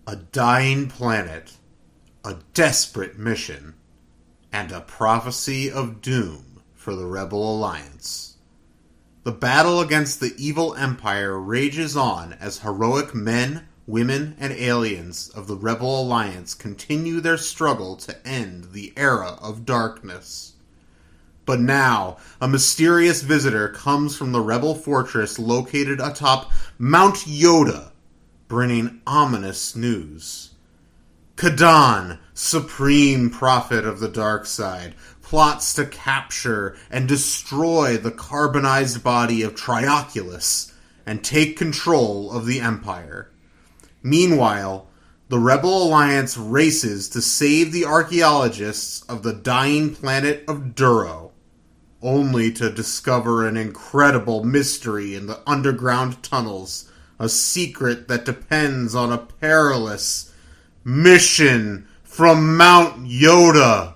A dying planet, a desperate mission, and a prophecy of doom for the Rebel Alliance. The battle against the evil Empire rages on as heroic men, women, and aliens of the Rebel Alliance continue their struggle to end the era of darkness. But now, a mysterious visitor comes from the Rebel fortress located atop Mount Yoda, bringing ominous news. Kadan, supreme prophet of the dark side, plots to capture and destroy the carbonized body of Trioculus and take control of the Empire. Meanwhile, the Rebel Alliance races to save the archaeologists of the dying planet of Duro, only to discover an incredible mystery in the underground tunnels, a secret that depends on a perilous mission from Mount Yoda.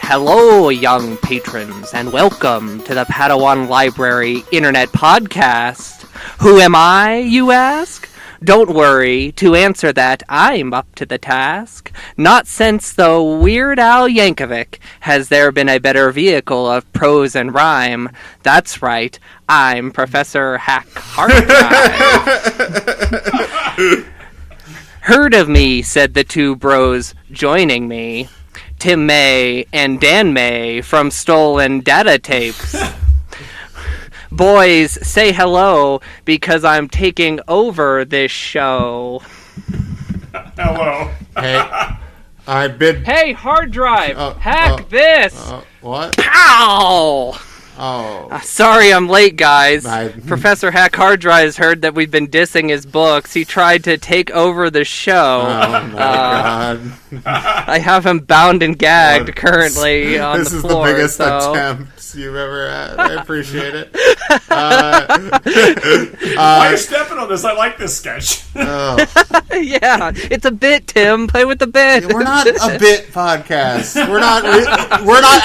Hello, young patrons, and welcome to the Padawan Library Internet Podcast. Who am I, you ask? Don't worry, to answer that, I'm up to the task. Not since the Weird Al Yankovic has there been a better vehicle of prose and rhyme. That's right, I'm Professor Hack Hardrive. Heard of me, said the two bros joining me. Tim May and Dan May from Stolen Data Tapes. Boys, say hello because I'm taking over this show. Hello. Hey, hard drive, hack this. What? Pow! Oh. Sorry I'm late, guys. Professor Hack Hard Drives heard that we've been dissing his books. He tried to take over the show. Oh, my God. I have him bound and gagged currently on the floor. This is the biggest attempt you've ever had. I appreciate it. Why are you stepping on this? I like this sketch. Oh. Yeah, it's a bit, Tim. Play with the bit. We're not a bit podcast. We're not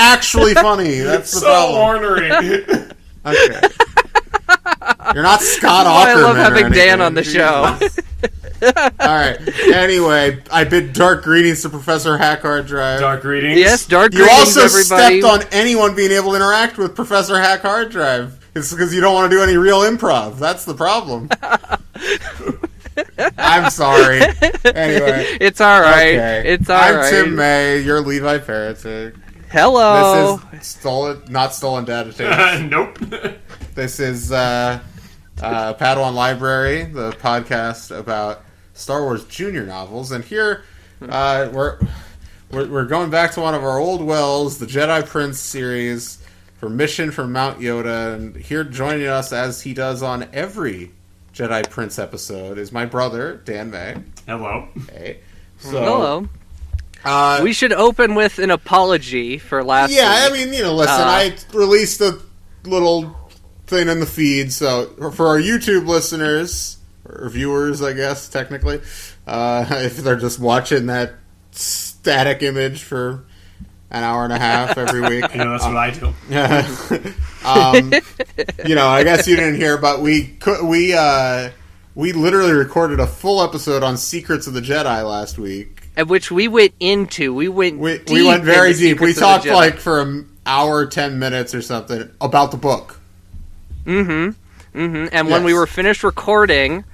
actually funny. That's the so problem. ornery. Okay. You're not Scott Why Aukerman. I love having Dan anything. on the show. Alright. Anyway, I bid dark greetings to Professor Hack Hard Drive. Dark greetings. Yes, dark You greetings, also everybody. stepped on anyone being able to interact with Professor Hack Hard Drive. It's because you don't want to do any real improv. That's the problem. I'm sorry. Anyway. It's alright. Okay. It's alright. I'm Tim May. You're Levi Parrotsick. Hello. This is not stolen data tapes. Nope. This is Padawan Library, the podcast about Star Wars Junior novels, and here we're going back to one of our old wells, the Jedi Prince series for Mission from Mount Yoda, and here joining us as he does on every Jedi Prince episode is my brother Dan May. Hello. Hey. Hello. We should open with an apology for last week. I mean, listen, I released a little thing in the feed, so for our YouTube listeners, or viewers, I guess, technically, if they're just watching that static image for an hour and a half every week. That's what I do. I guess you didn't hear, but we literally recorded a full episode on Secrets of the Jedi last week. At which we went into. We went very deep. We talked for an hour, 10 minutes or something about the book. And when we were finished recording,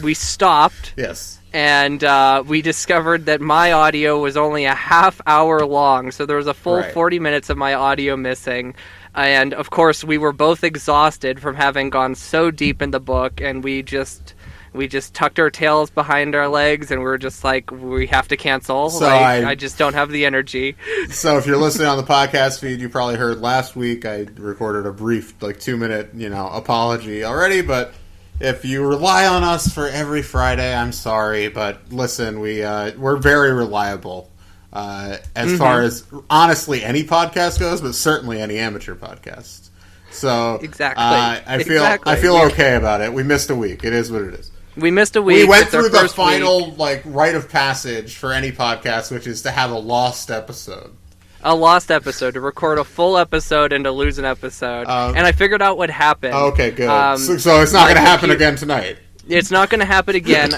we stopped. Yes. and we discovered that my audio was only a half hour long, so there was a full 40 minutes of my audio missing. And, of course, we were both exhausted from having gone so deep in the book, and we just tucked our tails behind our legs, and we were just like, we have to cancel. So I just don't have the energy. So if you're listening on the podcast feed, you probably heard last week I recorded a brief, 2-minute, apology already, but if you rely on us for every Friday, I'm sorry, but listen, we're very reliable. As far as, honestly, any podcast goes, but certainly any amateur podcast. So exactly. I feel okay about it. We missed a week. It is what it is. We missed a week. We went through the final rite of passage for any podcast, which is to have a lost episode. A lost episode, to record a full episode and to lose an episode. And I figured out what happened. Okay, good. So it's not going to happen again tonight. It's not going to happen again.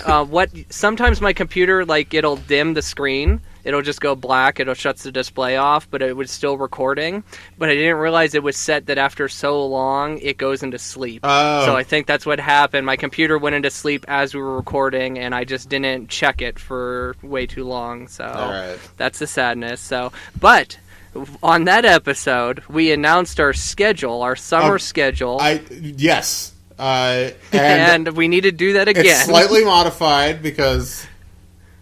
Sometimes my computer, it'll dim the screen. It'll just go black. It'll shut the display off, but it was still recording. But I didn't realize it was set that after so long, it goes into sleep. Oh. So I think that's what happened. My computer went into sleep as we were recording, and I just didn't check it for way too long. So That's the sadness. But on that episode, we announced our schedule, our summer schedule. Yes. And we need to do that again. It's slightly modified because...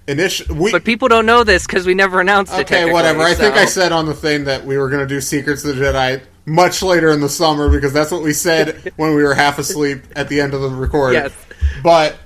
but people don't know this because we never announced it. Okay, whatever. I think I said on the thing that we were going to do Secrets of the Jedi much later in the summer because that's what we said when we were half asleep at the end of the recording. Yes. But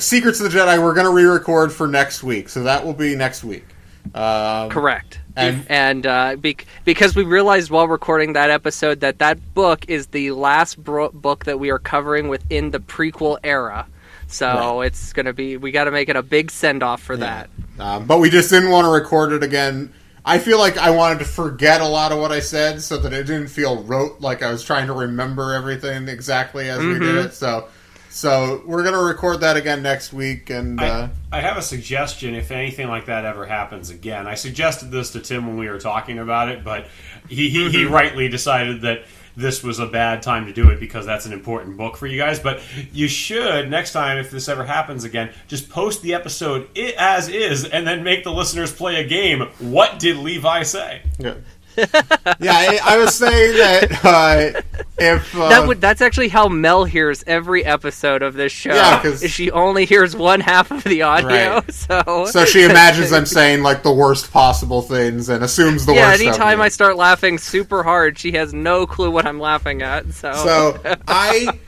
Secrets of the Jedi we're going to re-record for next week, so that will be next week. Correct. And because we realized while recording that episode that book is the last book that we are covering within the prequel era. So It's going to be, we got to make it a big send-off for that. But we just didn't want to record it again. I feel like I wanted to forget a lot of what I said so that it didn't feel rote, like I was trying to remember everything exactly as we did it. So we're going to record that again next week. And I have a suggestion if anything like that ever happens again. I suggested this to Tim when we were talking about it, but he rightly decided that this was a bad time to do it because that's an important book for you guys. But you should, next time, if this ever happens again, just post the episode as is and then make the listeners play a game. What did Levi say? Yeah. I was saying that if... that's actually how Mel hears every episode of this show. Yeah, because... She only hears one half of the audio, right. So she imagines I'm saying, the worst possible things and assumes the worst. Yeah, anytime I start laughing super hard, she has no clue what I'm laughing at, So, I...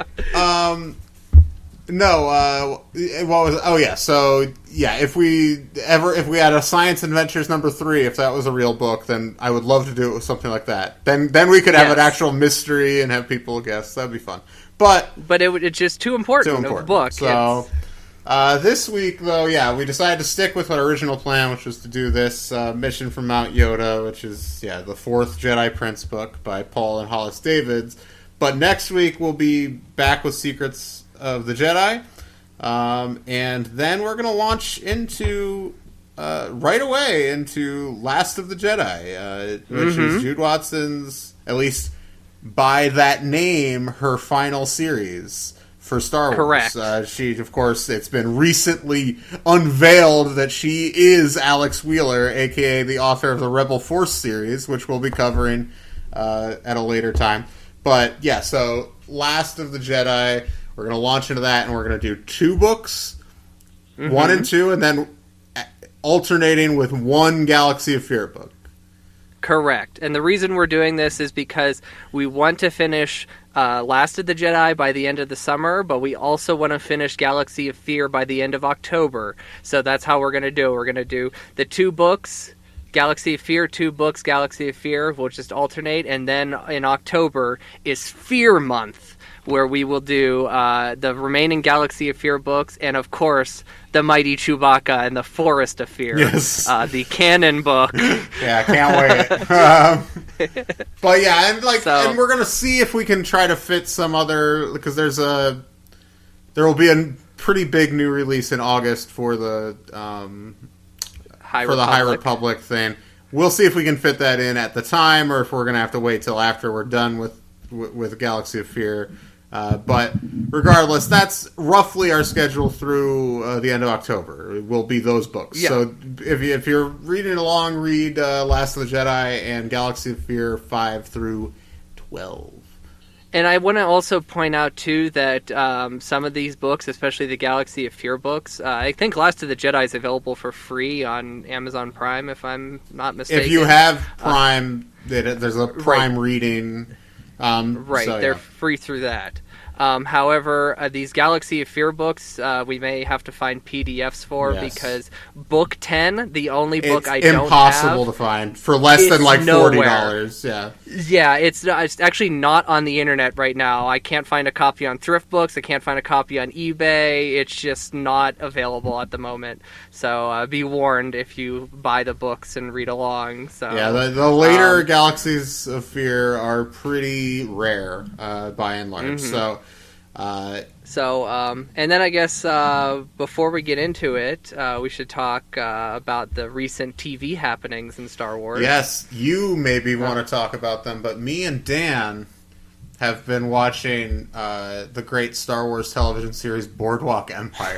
No, what was it? Oh yeah, so yeah, if we had a Science Adventures #3, if that was a real book, then I would love to do it with something like that. Then we could have an actual mystery and have people guess. That'd be fun. But it's just too important. Of a book. So this week though, we decided to stick with our original plan, which was to do this Mission from Mount Yoda, which is the 4th Jedi Prince book by Paul and Hollace Davids. But next week we'll be back with Secrets of the Jedi, and then we're going to launch into right away into Last of the Jedi, which is Jude Watson's, at least by that name, her final series for Star Wars. Correct. She, of course, it's been recently unveiled that she is Alex Wheeler, aka the author of the Rebel Force series, which we'll be covering at a later time. But yeah, so Last of the Jedi. We're going to launch into that, and we're going to do 2 books, 1 and 2, and then alternating with 1 Galaxy of Fear book. Correct. And the reason we're doing this is because we want to finish Last of the Jedi by the end of the summer, but we also want to finish Galaxy of Fear by the end of October. So that's how we're going to do it. We're going to do the 2 books, Galaxy of Fear, 2 books, Galaxy of Fear. We'll just alternate, and then in October is Fear Month, where we will do the remaining Galaxy of Fear books, and of course, the Mighty Chewbacca and the Forest of Fear, the canon book. Yeah, I can't wait. But yeah, and we're gonna see if we can try to fit some other, because there will be a pretty big new release in August for the High Republic thing. We'll see if we can fit that in at the time, or if we're gonna have to wait till after we're done with Galaxy of Fear. But regardless, that's roughly our schedule through the end of October. It will be those books. Yeah. So if you're reading along, read Last of the Jedi and Galaxy of Fear 5 through 12. And I want to also point out, too, that some of these books, especially the Galaxy of Fear books, I think Last of the Jedi is available for free on Amazon Prime, if I'm not mistaken. If you have Prime, there's a Prime reading. Right, so, they're yeah. free through that. However, these Galaxy of Fear books, we may have to find PDFs for, Yes. because Book 10, the only book It's I don't have... impossible to find for less than like $40. Yeah. Yeah, it's actually not on the internet right now. I can't find a copy on Thrift Books. I can't find a copy on eBay. It's just not available at the moment. So be warned if you buy the books and read along. So Yeah, the later Galaxies of Fear are pretty rare by and large. Mm-hmm. So, and then I guess before we get into it, we should talk about the recent TV happenings in Star Wars. yes, you maybe want to talk about them, but me and Dan have been watching the great Star Wars television series Boardwalk Empire.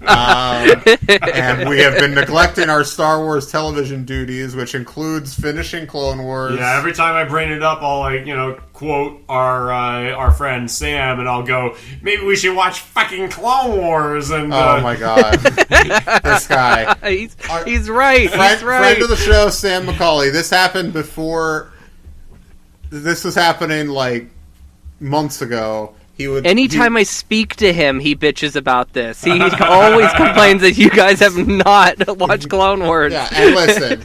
And we have been neglecting our Star Wars television duties, which includes finishing Clone Wars. Yeah, every time I bring it up, I'll quote our friend Sam, and I'll go, maybe we should watch fucking Clone Wars. And Oh my god, this guy. he's right. He's right. Friend of the show, Sam McCauley. This happened before. This was happening like months ago. Anytime I speak to him, he bitches about this. He always complains that you guys have not watched Clone Wars. Yeah, and listen.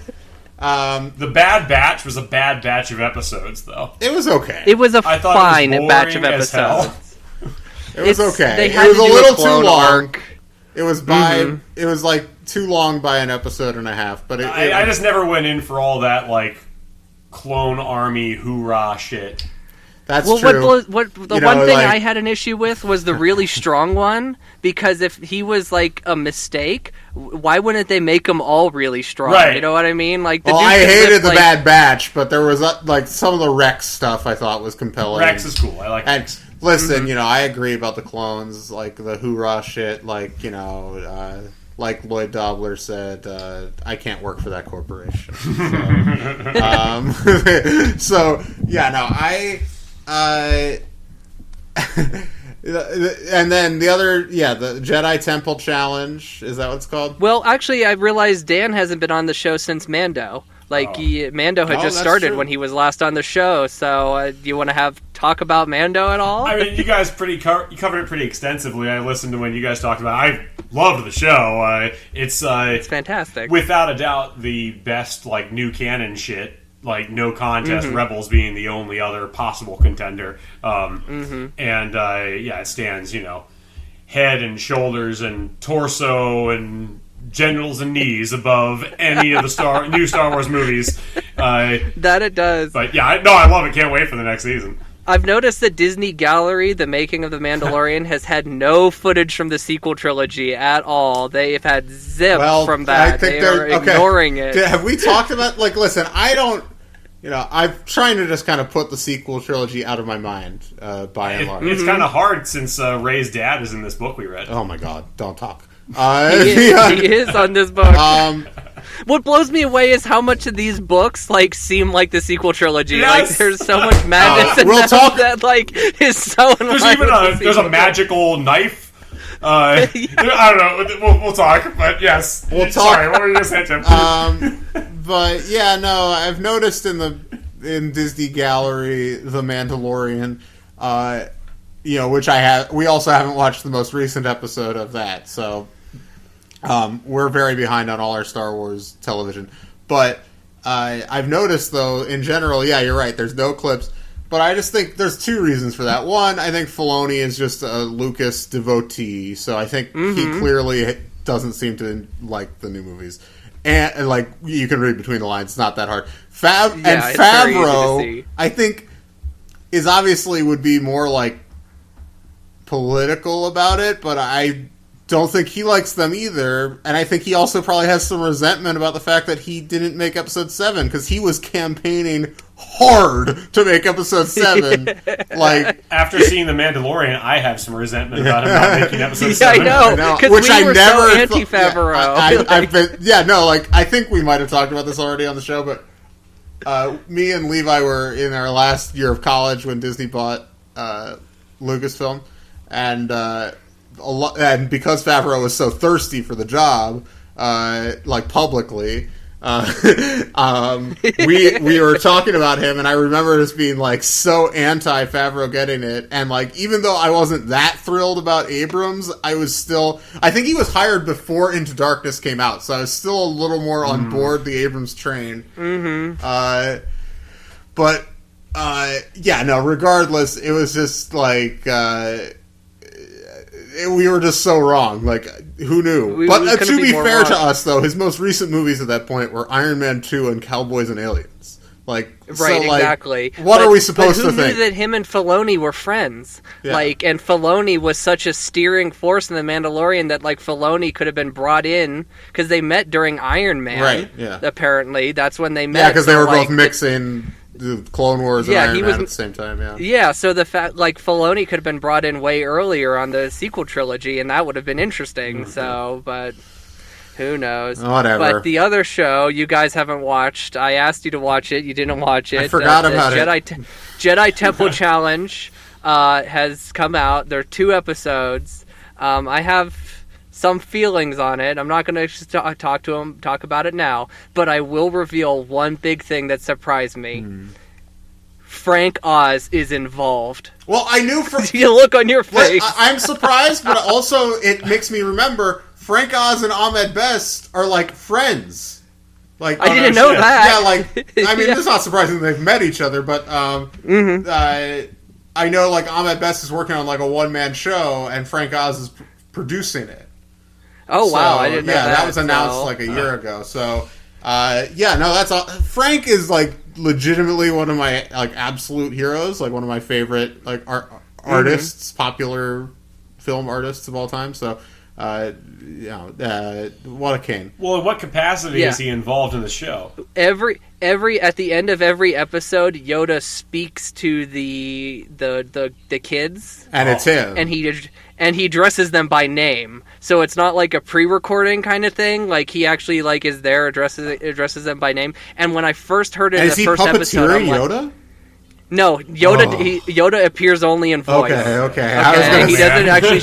The Bad Batch was a bad batch of episodes, though. It was okay. It was a I thought fine it was batch of boring as hell. episodes. It was okay. They It had was to a do little clone too long. arc. It was by. It was like too long by an episode and a half. But I just never went in for all that clone army hoorah shit. That's Well, true. what the You one know, thing like- I had an issue with was the really strong one, because if he was like a mistake, why wouldn't they make them all really strong? Right. You know what I mean? Like, Well, dude I could hated lift, the like- Bad Batch, but there was some of the Rex stuff I thought was compelling. Rex is cool. I like And Rex. listen, I agree about the clones, like the hoorah shit, like Lloyd Dobler said, I can't work for that corporation. So, yeah, no, and then the other, the Jedi Temple Challenge, is that what it's called? Well, actually, I realized Dan hasn't been on the show since Mando. Mando had just that's started true. when he was last on the show. So, do you want to talk about Mando at all? I mean, you guys you covered it pretty extensively. I listened to when you guys talked about it. I loved the show. It's fantastic. without a doubt the best new canon shit. No contest, Rebels being the only other possible contender. And it stands, head and shoulders and torso and genitals and knees above any of the new Star Wars movies. That it does. But yeah, I love it. Can't wait for the next season. I've noticed that Disney Gallery, the making of The Mandalorian, has had no footage from the sequel trilogy at all. They've had zip from that. I think they're ignoring it. Have we talked about, listen, I don't, I'm trying to just kind of put the sequel trilogy out of my mind, by and large. It's kind of hard since Rey's dad is in this book we read. Oh my god, don't talk. He is on this book. What blows me away is how much of these books seem like the sequel trilogy. Yes! There's so much madness in we'll them talk- that is so. There's even a magical knife. I don't know. We'll talk, but yes. We'll talk. Sorry, what were you going to say, Tim? But yeah, no, I've noticed in Disney Gallery, The Mandalorian, which we also haven't watched the most recent episode of that, so we're very behind on all our Star Wars television. But I've noticed, though, in general, yeah, you're right, there's no clips, but I just think there's two reasons for that. One, I think Filoni is just a Lucas devotee, so I think he clearly doesn't seem to like the new movies. And you can read between the lines, it's not that hard. it's very easy to Favreau, see. I think, is obviously would be more political about it, but I don't think he likes them either, and I think he also probably has some resentment about the fact that he didn't make episode 7, because he was campaigning hard to make episode 7. Like, after seeing The Mandalorian, I have some resentment about him not making episode 7. I know, because we were so anti-Favreau. I think we might have talked about this already on the show, but me and Levi were in our last year of college when Disney bought Lucasfilm, and because Favreau was so thirsty for the job, like publicly, we were talking about him, and I remember just being like so anti Favreau getting it, and like even though I wasn't that thrilled about Abrams, I think he was hired before Into Darkness came out, so I was still a little more on board the Abrams train. Regardless, it was just like we were just so wrong. Like, who knew? But to be fair to us, though, his most recent movies at that point were Iron Man 2 and Cowboys and Aliens. Like, right, so, like, exactly. What are we supposed to think? Who knew that him and Filoni were friends? Yeah. Like, and Filoni was such a steering force in The Mandalorian that, like, Filoni could have been brought in, because they met during Iron Man. Right, yeah. Apparently, that's when they met. Yeah, because they were both mixing the Clone Wars and Iron Man at the same time, yeah. Yeah, so the fact, like, Filoni could have been brought in way earlier on the sequel trilogy, and that would have been interesting, but who knows. Whatever. But the other show you guys haven't watched, I asked you to watch it, you didn't watch it. I forgot about it. Jedi Temple Challenge has come out. There are 2 episodes. I have some feelings on it. I'm not going to talk about it now, but I will reveal one big thing that surprised me. Frank Oz is involved. Well, I knew you look on your face. I'm surprised, but also it makes me remember Frank Oz and Ahmed Best are like friends. Like, I didn't know that. Yeah, like, I mean, it's not surprising they've met each other, but I know, like, Ahmed Best is working on like a one-man show, and Frank Oz is producing it. Oh, wow, I didn't know that. Yeah, that was announced like a year ago. So, that's all. Frank is like legitimately one of my like absolute heroes, like one of my favorite like artists, popular film artists of all time. So, what a cane. Well, in what capacity is he involved in the show? Every at the end of every episode, Yoda speaks to the kids, and it's him, and he dresses them by name. So it's not like a pre-recording kind of thing. Like, he actually like is there, addresses them by name. And when I first heard it in the first episode, I'm like, Yoda? No, Yoda appears only in voice. Okay. He doesn't actually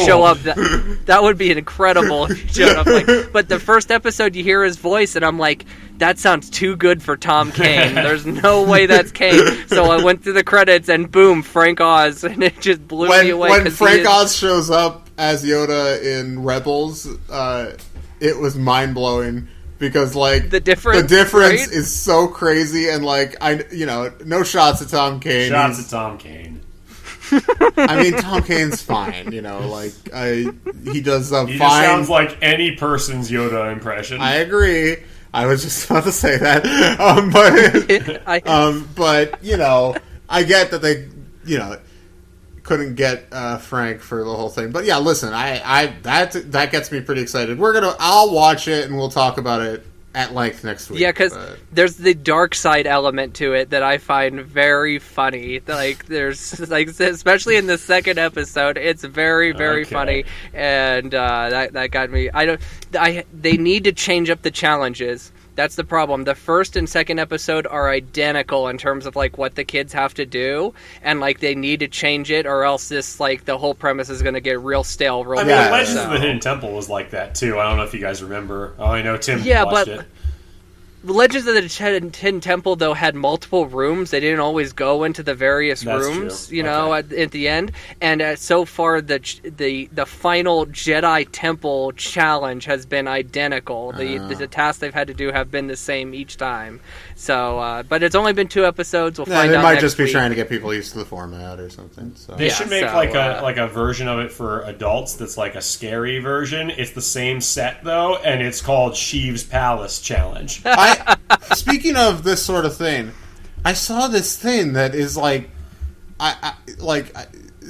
show up. That would be incredible if he showed up. Like, but the first episode, you hear his voice, and I'm like, that sounds too good for Tom Kane. There's no way that's Kane. So I went through the credits, and boom, Frank Oz, and it just blew me away. When Frank Oz shows up as Yoda in Rebels, it was mind blowing. Because, like, the difference right? is so crazy, and, like, no shots at Tom Kane. Shots at Tom Kane. I mean, Tom Kane's fine, he does fine. He just sounds like any person's Yoda impression. I agree. I was just about to say that. But, I get that they, couldn't get Frank for the whole thing. But yeah, listen, that gets me pretty excited. I'll watch it and we'll talk about it at length next week. Yeah, because there's the dark side element to it that I find very funny. Like, there's like, especially in the second episode, it's very, very funny, and that got me. They need to change up the challenges. That's the problem. The first and second episode are identical in terms of like what the kids have to do, and like they need to change it, or else this like the whole premise is going to get real stale. Legends of the Hidden Temple was like that too. I don't know if you guys remember. Oh, I know Tim watched it. Legends of the Hidden Temple, though, had multiple rooms. They didn't always go into the various rooms, at the end. And so far, the final Jedi Temple challenge has been identical. The tasks they've had to do have been the same each time. So, but it's only been 2 episodes. We'll find out. They might just be trying to get people used to the format or something. So. They should make a version of it for adults that's like a scary version. It's the same set, though, and it's called Sheev's Palace Challenge. Speaking of this sort of thing, I saw this thing that is like,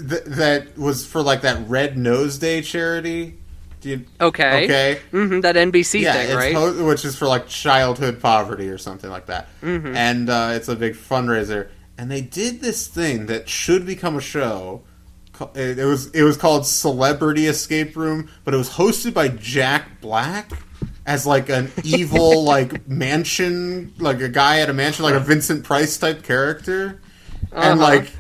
that was for like that Red Nose Day charity. Okay. Mm-hmm, that NBC thing, right? Which is for like childhood poverty or something like that. Mm-hmm. And it's a big fundraiser. And they did this thing that should become a show. It was called Celebrity Escape Room, but it was hosted by Jack Black as like an evil like mansion, like a guy at a mansion, like a Vincent Price type character. And like,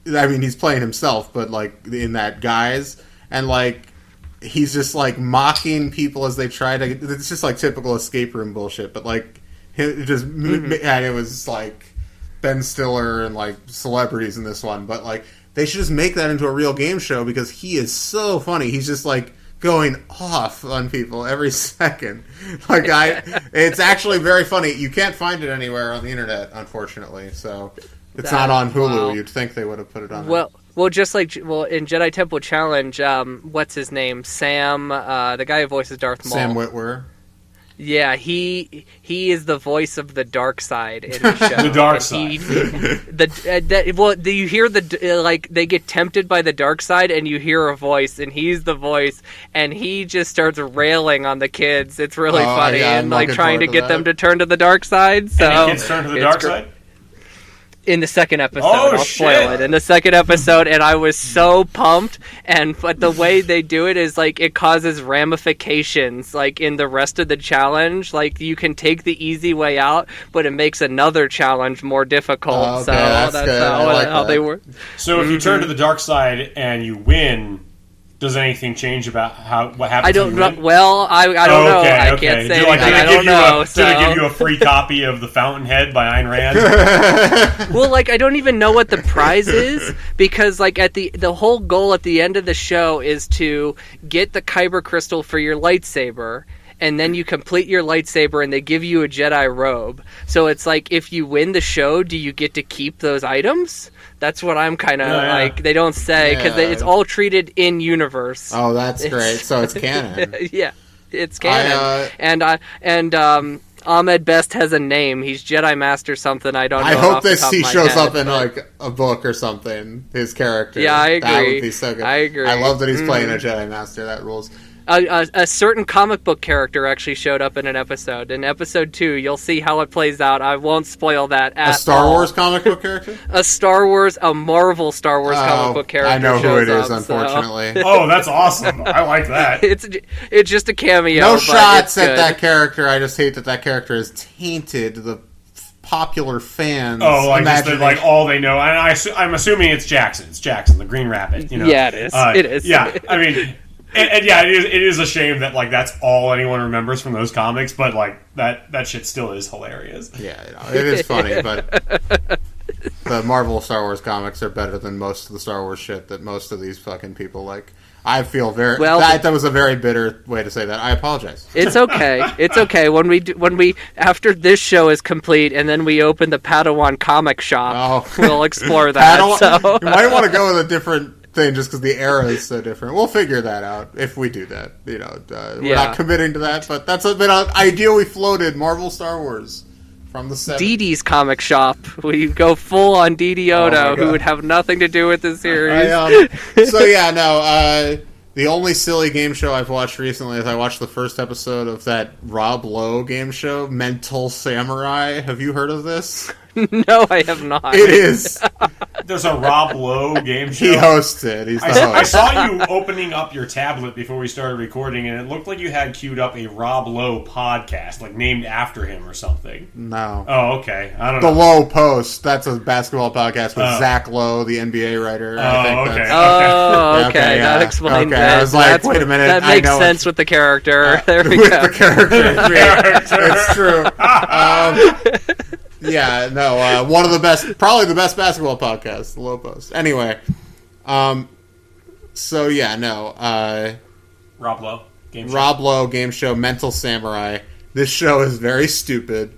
I mean, he's playing himself, but like in that guise, and like he's just like mocking people as they try to. It's just like typical escape room bullshit, but like and it was like Ben Stiller and like celebrities in this one, but like they should just make that into a real game show because he is so funny. He's just like going off on people every second. Like it's actually very funny. You can't find it anywhere on the internet, unfortunately. So. It's not on Hulu. Wow. You'd think they would have put it on. Well, just like in Jedi Temple Challenge, what's his name? Sam, the guy who voices Darth Maul. Sam Witwer. Yeah, he is the voice of the dark side in the show. The dark side. You hear like they get tempted by the dark side, and you hear a voice, and he's the voice, and he just starts railing on the kids. It's really funny, and like trying to get them to turn to the dark side. So and the kids turn to the dark side. In the second episode, I'll spoil it. In the second episode, and I was so pumped. But the way they do it is like it causes ramifications. Like in the rest of the challenge, like you can take the easy way out, but it makes another challenge more difficult. Oh, okay, that's how they work. So if you turn to the dark side and you win. Does anything change about what happens? I don't know. Well, I don't know. I can't say anything. I don't know. Did it give you a free copy of The Fountainhead by Ayn Rand? Well, like I don't even know what the prize is because like at the whole goal at the end of the show is to get the Kyber crystal for your lightsaber. And then you complete your lightsaber and they give you a Jedi robe. So it's like, if you win the show, do you get to keep those items? That's what I'm kind of like, they don't say, because it's all treated in universe. Oh, that's great. So it's canon. Yeah, it's canon. And Ahmed Best has a name. He's Jedi Master something. I don't know. I hope he shows up in like a book or something, his character. Yeah, I agree. That would be so good. I agree. I love that he's playing a Jedi Master. That rules. A certain comic book character actually showed up in an episode. In episode 2, you'll see how it plays out. I won't spoil that at all. A Star Wars comic book character? A Marvel Star Wars comic book character. I know who it is, unfortunately. Oh, that's awesome. I like that. It's just a cameo. No shots at that character. I just hate that character is tainted the popular fans. Oh, like just like all they know. And I'm assuming it's Jackson. It's Jackson, the Green Rabbit. You know? Yeah, it is. It is. Yeah, I mean... And yeah, it is a shame that like that's all anyone remembers from those comics, but like that shit still is hilarious. Yeah, it is funny, but the Marvel Star Wars comics are better than most of the Star Wars shit that most of these fucking people like. I feel very that was a very bitter way to say that. I apologize. It's okay. It's okay. When we after this show is complete and then we open the Padawan comic shop, we'll explore that. Padawan, you might want to go with a different thing just because the era is so different. We'll figure that out if we do that. You know, we're not committing to that, but that's been an idea we floated. Marvel Star Wars from the 70s. Dee Dee's comic shop. We go full on Dee Dee Yoda, who would have nothing to do with the series. The only silly game show I've watched recently is I watched the first episode of that Rob Lowe game show, Mental Samurai. Have you heard of this? No, I have not. It is. There's a Rob Lowe game show. He hosts it. He's the host. I saw you opening up your tablet before we started recording, and it looked like you had queued up a Rob Lowe podcast, like named after him or something. No. Oh, okay. I don't know. The Lowe Post. That's a basketball podcast with Zach Lowe, the NBA writer. Okay. That explains it. I was like, wait a minute. That makes sense with the character. There we with go. The character. It's true. One of the best, probably the best basketball podcast, the Low Post. Anyway, Rob Lowe game show. Rob Lowe game show, Mental Samurai. This show is very stupid.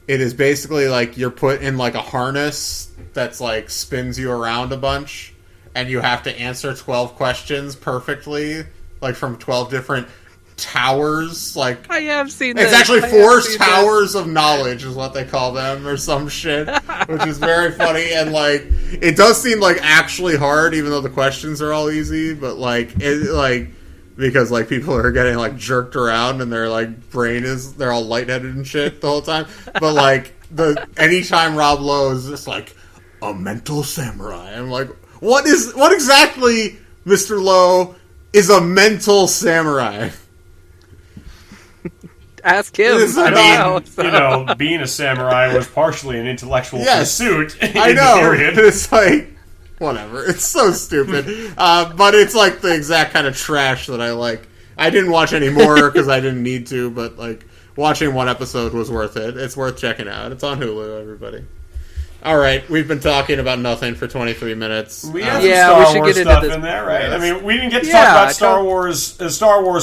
It is basically like you're put in like a harness that's like spins you around a bunch, and you have to answer 12 questions perfectly, like from 12 different towers. Like I have seen it's this. actually 4 towers of knowledge is what they call them, or some shit, which is very funny. And like it does seem like actually hard, even though the questions are all easy. But because like people are getting like jerked around and their like they're all lightheaded and shit the whole time. But like anytime Rob Lowe is just like a mental samurai, I'm like, what exactly, Mr. Lowe, is a mental samurai? Ask him. Being a samurai was partially an intellectual pursuit. I know. It's like, whatever. It's so stupid. But it's like the exact kind of trash that I like. I didn't watch any more because I didn't need to, but like watching one episode was worth it. It's worth checking out. It's on Hulu, everybody. All right, we've been talking about nothing for 23 minutes. We have some Star Wars stuff in there, right? Yes. I mean, we didn't get to talk about Star Wars: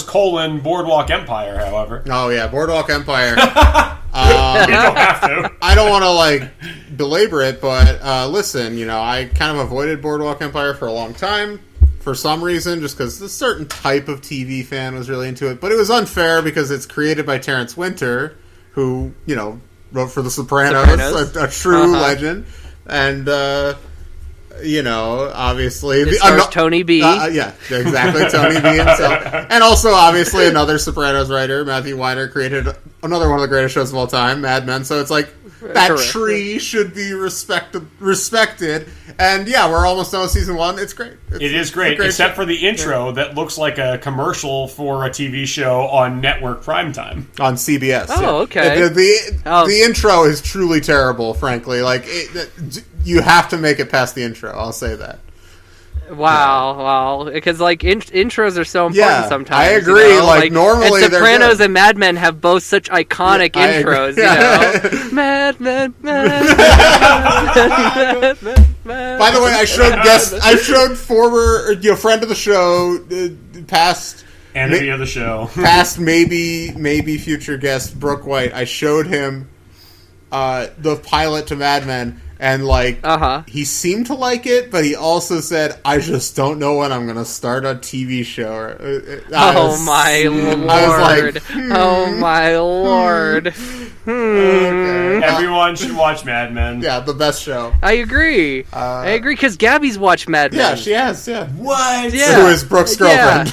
Boardwalk Empire, however. Oh yeah, Boardwalk Empire. You don't have to. I don't want to like belabor it, but listen, I kind of avoided Boardwalk Empire for a long time for some reason, just because a certain type of TV fan was really into it. But it was unfair because it's created by Terrence Winter, who wrote for The Sopranos. A true legend, and obviously it stars Tony B. Yeah, exactly, Tony B. himself, and also obviously another Sopranos writer, Matthew Weiner, created another one of the greatest shows of all time, Mad Men. So it's like that tree should be respected, and yeah, we're almost done with season 1. It's great. It is great, except for the intro that looks like a commercial for a TV show on network primetime on CBS. Oh, okay. The intro is truly terrible, frankly. Like you have to make it past the intro. I'll say that. Wow, because like intros are so important sometimes. I agree. Like normally, and Sopranos and Mad Men have both such iconic intros. Mad Men. By the way, I showed former friend of the show, past enemy of the show, past maybe future guest Brooke White. I showed him the pilot to Mad Men. And, he seemed to like it, but he also said, I just don't know when I'm going to start a TV show. My lord. I was like, oh, my lord. Okay. Everyone should watch Mad Men. Yeah, the best show. I agree. Because Gabby's watched Mad Men. Yeah, she has, yeah. What? Yeah. Who is Brooke's girlfriend.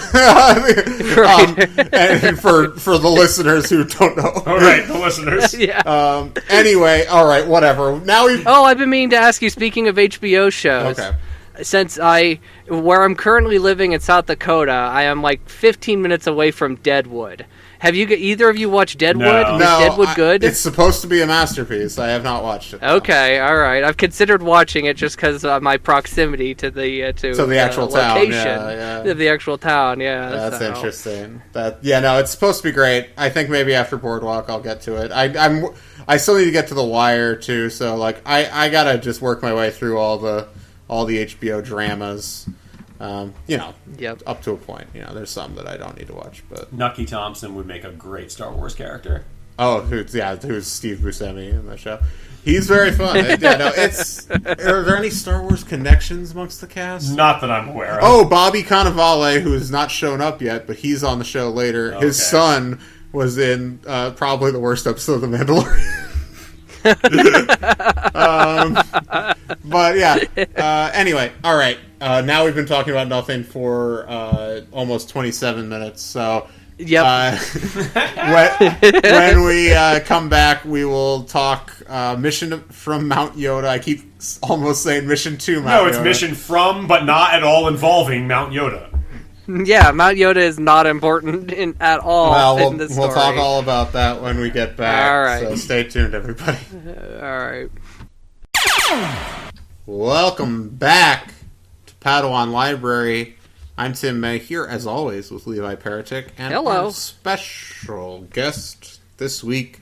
And for the listeners who don't know. All right, the listeners. Yeah. Anyway, all right, whatever. Now we've... I've been meaning to ask you, speaking of HBO shows. Okay. Since where I'm currently living in South Dakota, I am like 15 minutes away from Deadwood. Have either of you watched Deadwood? No. Is Deadwood good? It's supposed to be a masterpiece. I have not watched it. Okay, all right. I've considered watching it just because of my proximity to the actual location. Town. Yeah. The actual town. Yeah, that's interesting. It's supposed to be great. I think maybe after Boardwalk I'll get to it. I still need to get to The Wire too. So like I gotta just work my way through all the HBO dramas. Up to a point. There's some that I don't need to watch, but Nucky Thompson would make a great Star Wars character. Oh, who's Steve Buscemi in the show? He's very fun. Are there any Star Wars connections amongst the cast? Not that I'm aware of. Oh, Bobby Cannavale, who has not shown up yet, but he's on the show later. Okay. His son was in probably the worst episode of The Mandalorian. But yeah. Anyway, all right. Now we've been talking about nothing for almost 27 minutes. So, yep. When we come back, we will talk Mission from Mount Yoda. I keep almost saying Mission to Mount Yoda. No, it's Mission from, but not at all involving Mount Yoda. Yeah, Mount Yoda is not important at all in this story. We'll talk all about that when we get back. All right. So stay tuned, everybody. All right. Welcome back to Padawan Library. I'm Tim May, here as always with Levi Peretic and our special guest this week,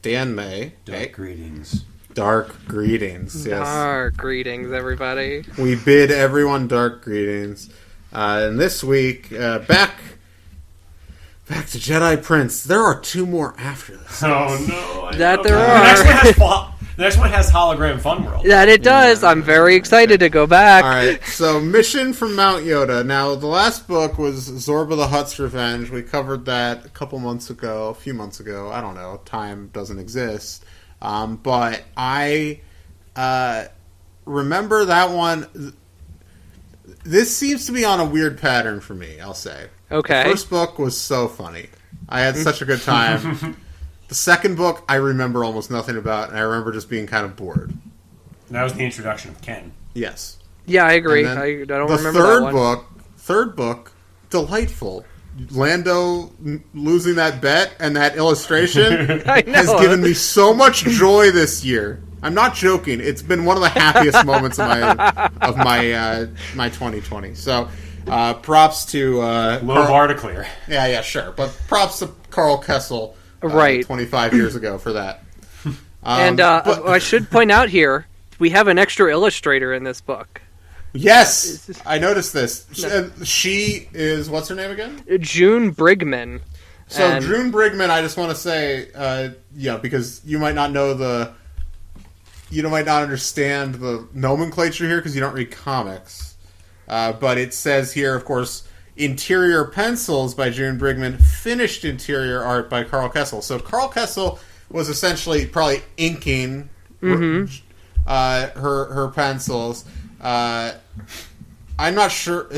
Dan May. Dark greetings. Dark greetings, yes. Dark greetings, everybody. We bid everyone dark greetings. And this week, back to Jedi Prince. There are 2 more after this. Oh no! There are. The next one has Hologram Fun World. That it does. I'm very excited to go back. All right. So, Mission from Mount Yoda. Now, the last book was Zorba the Hutt's Revenge. We covered that a few months ago. I don't know. Time doesn't exist. But I remember that one. This seems to be on a weird pattern for me, I'll say. Okay. The first book was so funny. I had such a good time. The second book, I remember almost nothing about, and I remember just being kind of bored. That was the introduction of Ken. Yes. Yeah, I agree. I don't remember the that one. third book, delightful. Lando losing that bet and that illustration has given me so much joy this year. I'm not joking. It's been one of the happiest moments of my 2020. So, props to Low bar to clear. Yeah, sure. But props to Carl Kessel, right, 25 years ago for that. And I should point out here, we have an extra illustrator in this book. Yes, I noticed this. She is, what's her name again? June Brigman. So June Brigman, I just want to say, because you might not know you might not understand the nomenclature here because you don't read comics. But it says here, of course, interior pencils by June Brigman, finished interior art by Carl Kessel. So Carl Kessel was essentially probably inking her pencils. I'm not sure.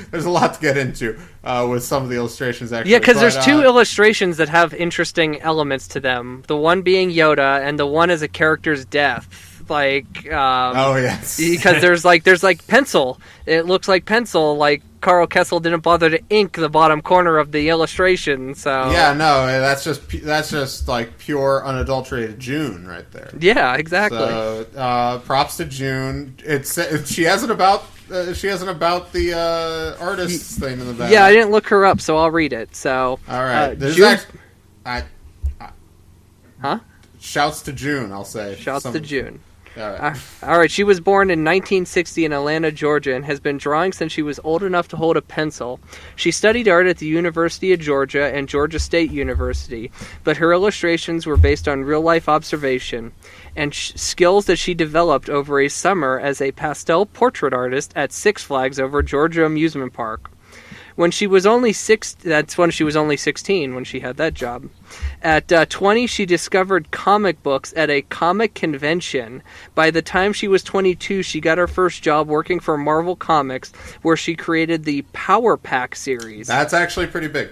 There's a lot to get into with some of the illustrations, actually. Yeah, because there's two illustrations that have interesting elements to them. The one being Yoda, and the one is a character's death. Oh yes, because there's like pencil. It looks like pencil. Like Carl Kessel didn't bother to ink the bottom corner of the illustration. So yeah, no, that's just like pure unadulterated June right there. Yeah, exactly. So props to June. She hasn't about the artist's thing in the back. Yeah, I didn't look her up, so I'll read it. So all right, shouts to June. I'll say shouts to June. All right. She was born in 1960 in Atlanta, Georgia, and has been drawing since she was old enough to hold a pencil. She studied art at the University of Georgia and Georgia State University, but her illustrations were based on real-life observation and skills that she developed over a summer as a pastel portrait artist at Six Flags over Georgia Amusement Park. When she was only 16 when she had that job. At 20, she discovered comic books at a comic convention. By the time she was 22, she got her first job working for Marvel Comics, where she created the Power Pack series. That's actually pretty big.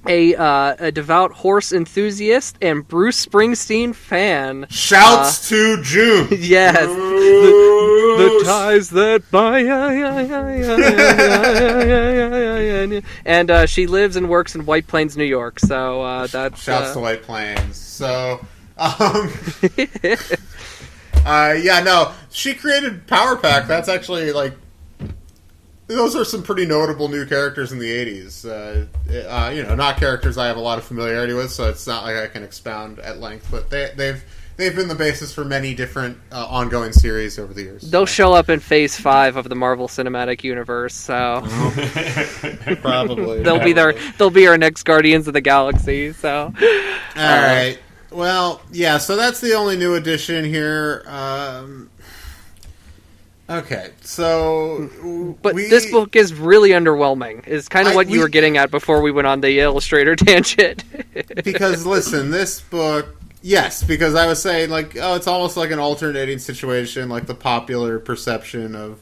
A devout horse enthusiast and Bruce Springsteen fan. Shouts to June. Yes. The ties that bind. And she lives and works in White Plains, New York. So that's shouts to White Plains. So she created Power Pack. That's actually those are some pretty notable new characters in the 80s. Not characters I have a lot of familiarity with, so it's not like I can expound at length. But they've been the basis for many different ongoing series over the years. They'll show up in Phase 5 of the Marvel Cinematic Universe. So probably they'll be our next Guardians of the Galaxy. So all right. Well, yeah. So that's the only new addition here. Okay, so... But this book is really underwhelming, is kind of what you were getting at before we went on the illustrator tangent. Because, listen, this book... Yes, because I was saying, it's almost like an alternating situation, like the popular perception of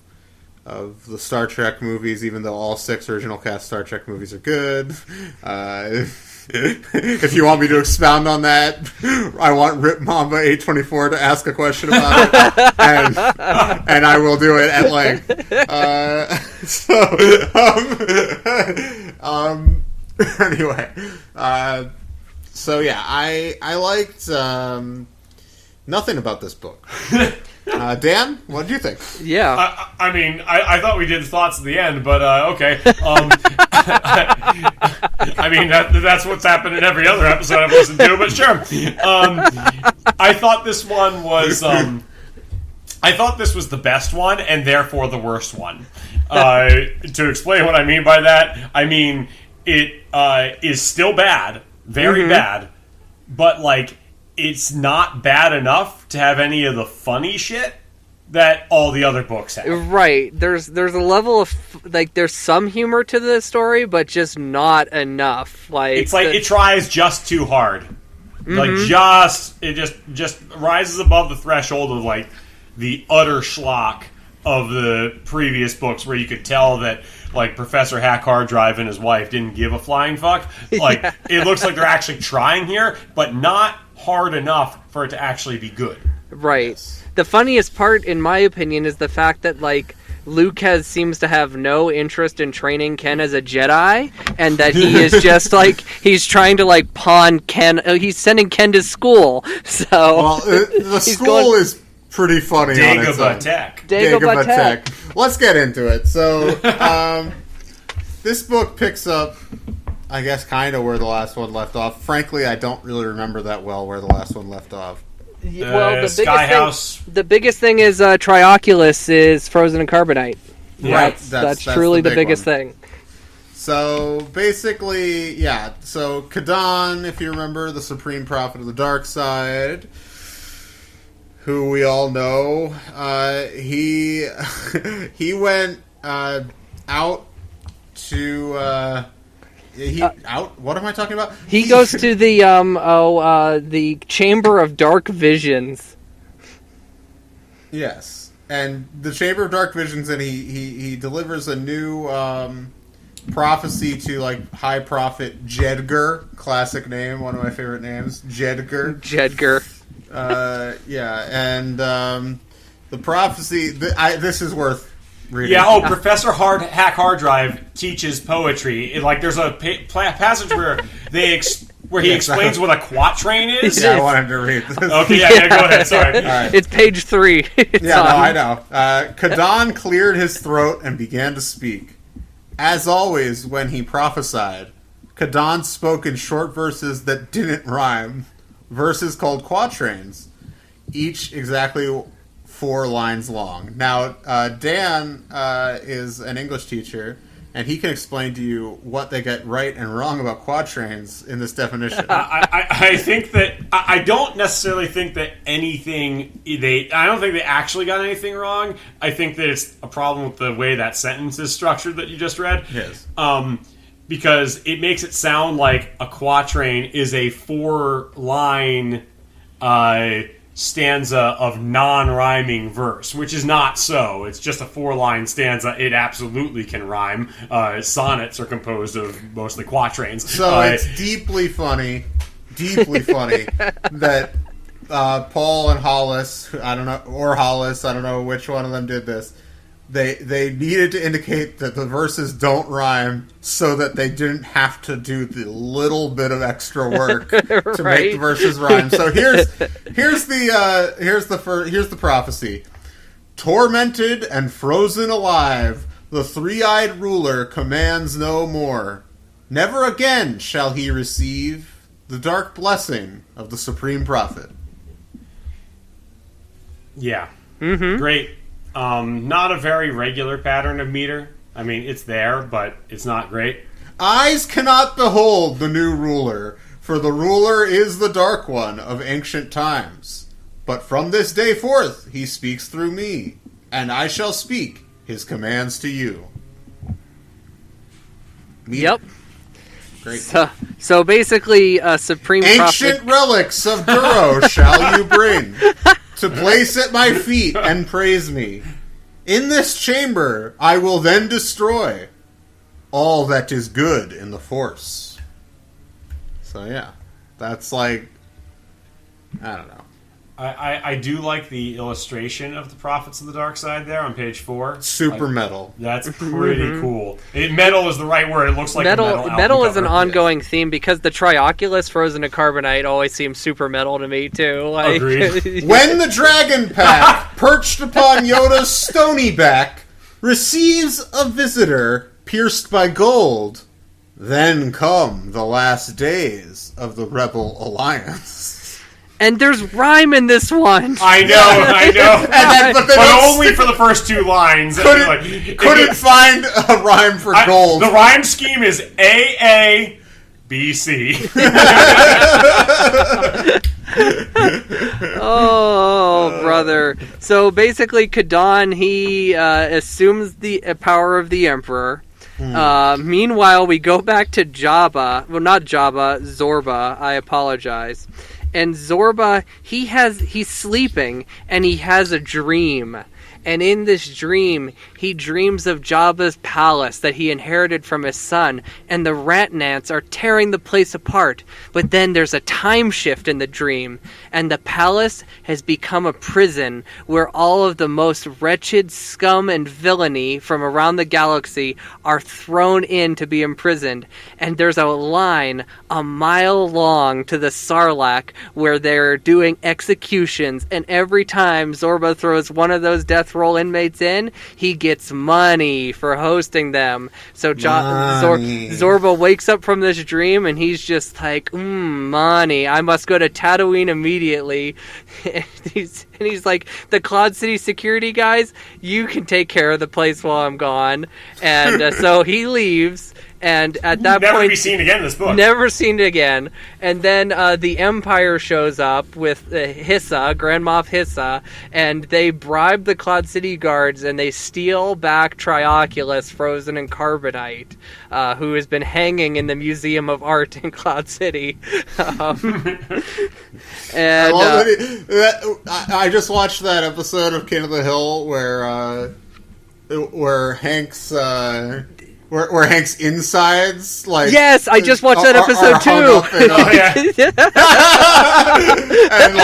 the Star Trek movies, even though all 6 original cast Star Trek movies are good. If you want me to expound on that, I want Rip Mamba 824 to ask a question about it, and I will do it at length. Anyway, I liked nothing about this book. Dan, what did you think? Yeah. I thought we did thoughts at the end, but okay. That's what's happened in every other episode I've listened to, but sure. I thought this one was... I thought this was the best one, and therefore the worst one. To explain what I mean by that, it is still bad, very bad, but, it's not bad enough to have any of the funny shit that all the other books have. Right. There's a level of there's some humor to the story, but just not enough. It tries just too hard. It just rises above the threshold of the utter schlock of the previous books, where you could tell that like Professor Hack Hard Drive and his wife didn't give a flying fuck. Like it looks like they're actually trying here, but not hard enough for it to actually be good. Right. Yes. The funniest part, in my opinion, is the fact that like Luke seems to have no interest in training Ken as a Jedi, and that he is just like he's trying to like pawn Ken. He's sending Ken to school. So Well, the school is pretty funny on its own. Dagobah Tech. Dagobah Tech. Let's get into it. So, this book picks up, I guess, kind of where the last one left off. Frankly, I don't really remember that well where the last one left off. Well, Sky House. the biggest thing is Trioculus is frozen in carbonite. Right. That's truly the big biggest one. thing. So, basically, yeah. So, Kadan, if you remember, the Supreme Prophet of the Dark Side, who we all know, he he went out to out. What am I talking about? He goes to the Chamber of Dark Visions. Yes, and the Chamber of Dark Visions, and he delivers a new prophecy to like High Prophet Jedgar, classic name, one of my favorite names, Jedgar. Jedgar. Yeah, and the prophecy. This is worth reading. Yeah. Oh, Professor Hack Hard Drive teaches poetry. There's a passage where he explains what a quatrain is. Yeah, I wanted to read this. Okay. Yeah. Go ahead. Sorry. All right. It's page 3. Yeah, no, I know. Kadan cleared his throat and began to speak. As always, when he prophesied, Kadan spoke in short verses that didn't rhyme. Verses called quatrains, each exactly 4 lines long. Now, Dan is an English teacher, and he can explain to you what they get right and wrong about quatrains in this definition. I think that I don't necessarily think that I don't think they actually got anything wrong. I think that it's a problem with the way that sentence is structured that you just read. Yes. Because it makes it sound like a quatrain is a 4-line stanza of non-rhyming verse, which is not so. It's just a 4-line stanza. It absolutely can rhyme. Sonnets are composed of mostly quatrains. So it's deeply funny that Paul and Hollace, I don't know which one of them did this. They needed to indicate that the verses don't rhyme so that they didn't have to do the little bit of extra work to make the verses rhyme. So here's the prophecy. Tormented and frozen alive, the 3-eyed ruler commands no more. Never again shall he receive the dark blessing of the Supreme Prophet. Yeah. Mm-hmm. Great. Not a very regular pattern of meter. I mean, it's there, but it's not great. Eyes cannot behold the new ruler, for the ruler is the Dark One of ancient times. But from this day forth he speaks through me, and I shall speak his commands to you. Yep. Great. So basically, Supreme Ancient Prophet... relics of Duro shall you bring, to place at my feet and praise me. In this chamber I will then destroy all that is good in the Force. So yeah, that's like, I don't know. I do like the illustration of the Prophets of the Dark Side there on page 4. Super metal. That's pretty cool. Metal is the right word. It looks like a metal album metal is an cover. ongoing theme because the Trioculus frozen to carbonite always seems super metal to me too. Like, Agreed. When the dragon pack, perched upon Yoda's stony back, receives a visitor pierced by gold, then come the last days of the Rebel Alliance. And there's rhyme in this one. I know. But only only for the first 2 lines. Couldn't find a rhyme for gold. The rhyme scheme is A B C. Oh, brother. So basically, Kadan, he assumes the power of the Emperor. Meanwhile, we go back to Jabba. Well, not Jabba, Zorba. I apologize. And Zorba, he's sleeping, and he has a dream. And in this dream, he dreams of Jabba's palace that he inherited from his son, and the Ratnants are tearing the place apart. But then there's a time shift in the dream, and the palace has become a prison where all of the most wretched scum and villainy from around the galaxy are thrown in to be imprisoned. And there's a line a mile long to the Sarlacc where they're doing executions, and every time Zorba throws one of those death roll inmates in, he gets money for hosting them. So Zorba wakes up from this dream, and he's just like, money. I must go to Tatooine immediately. And he's like, the Cloud City security guys, you can take care of the place while I'm gone. And so he leaves. And at that point, never be seen again in this book. Never seen it again. And then the Empire shows up with Hissa, Grand Moff Hissa, and they bribe the Cloud City guards, and they steal back Trioculus, frozen in carbonite, who has been hanging in the Museum of Art in Cloud City. And I just watched that episode of King of the Hill where Hank's. Where Hank's insides, like... Yes, I just watched that episode, too! And,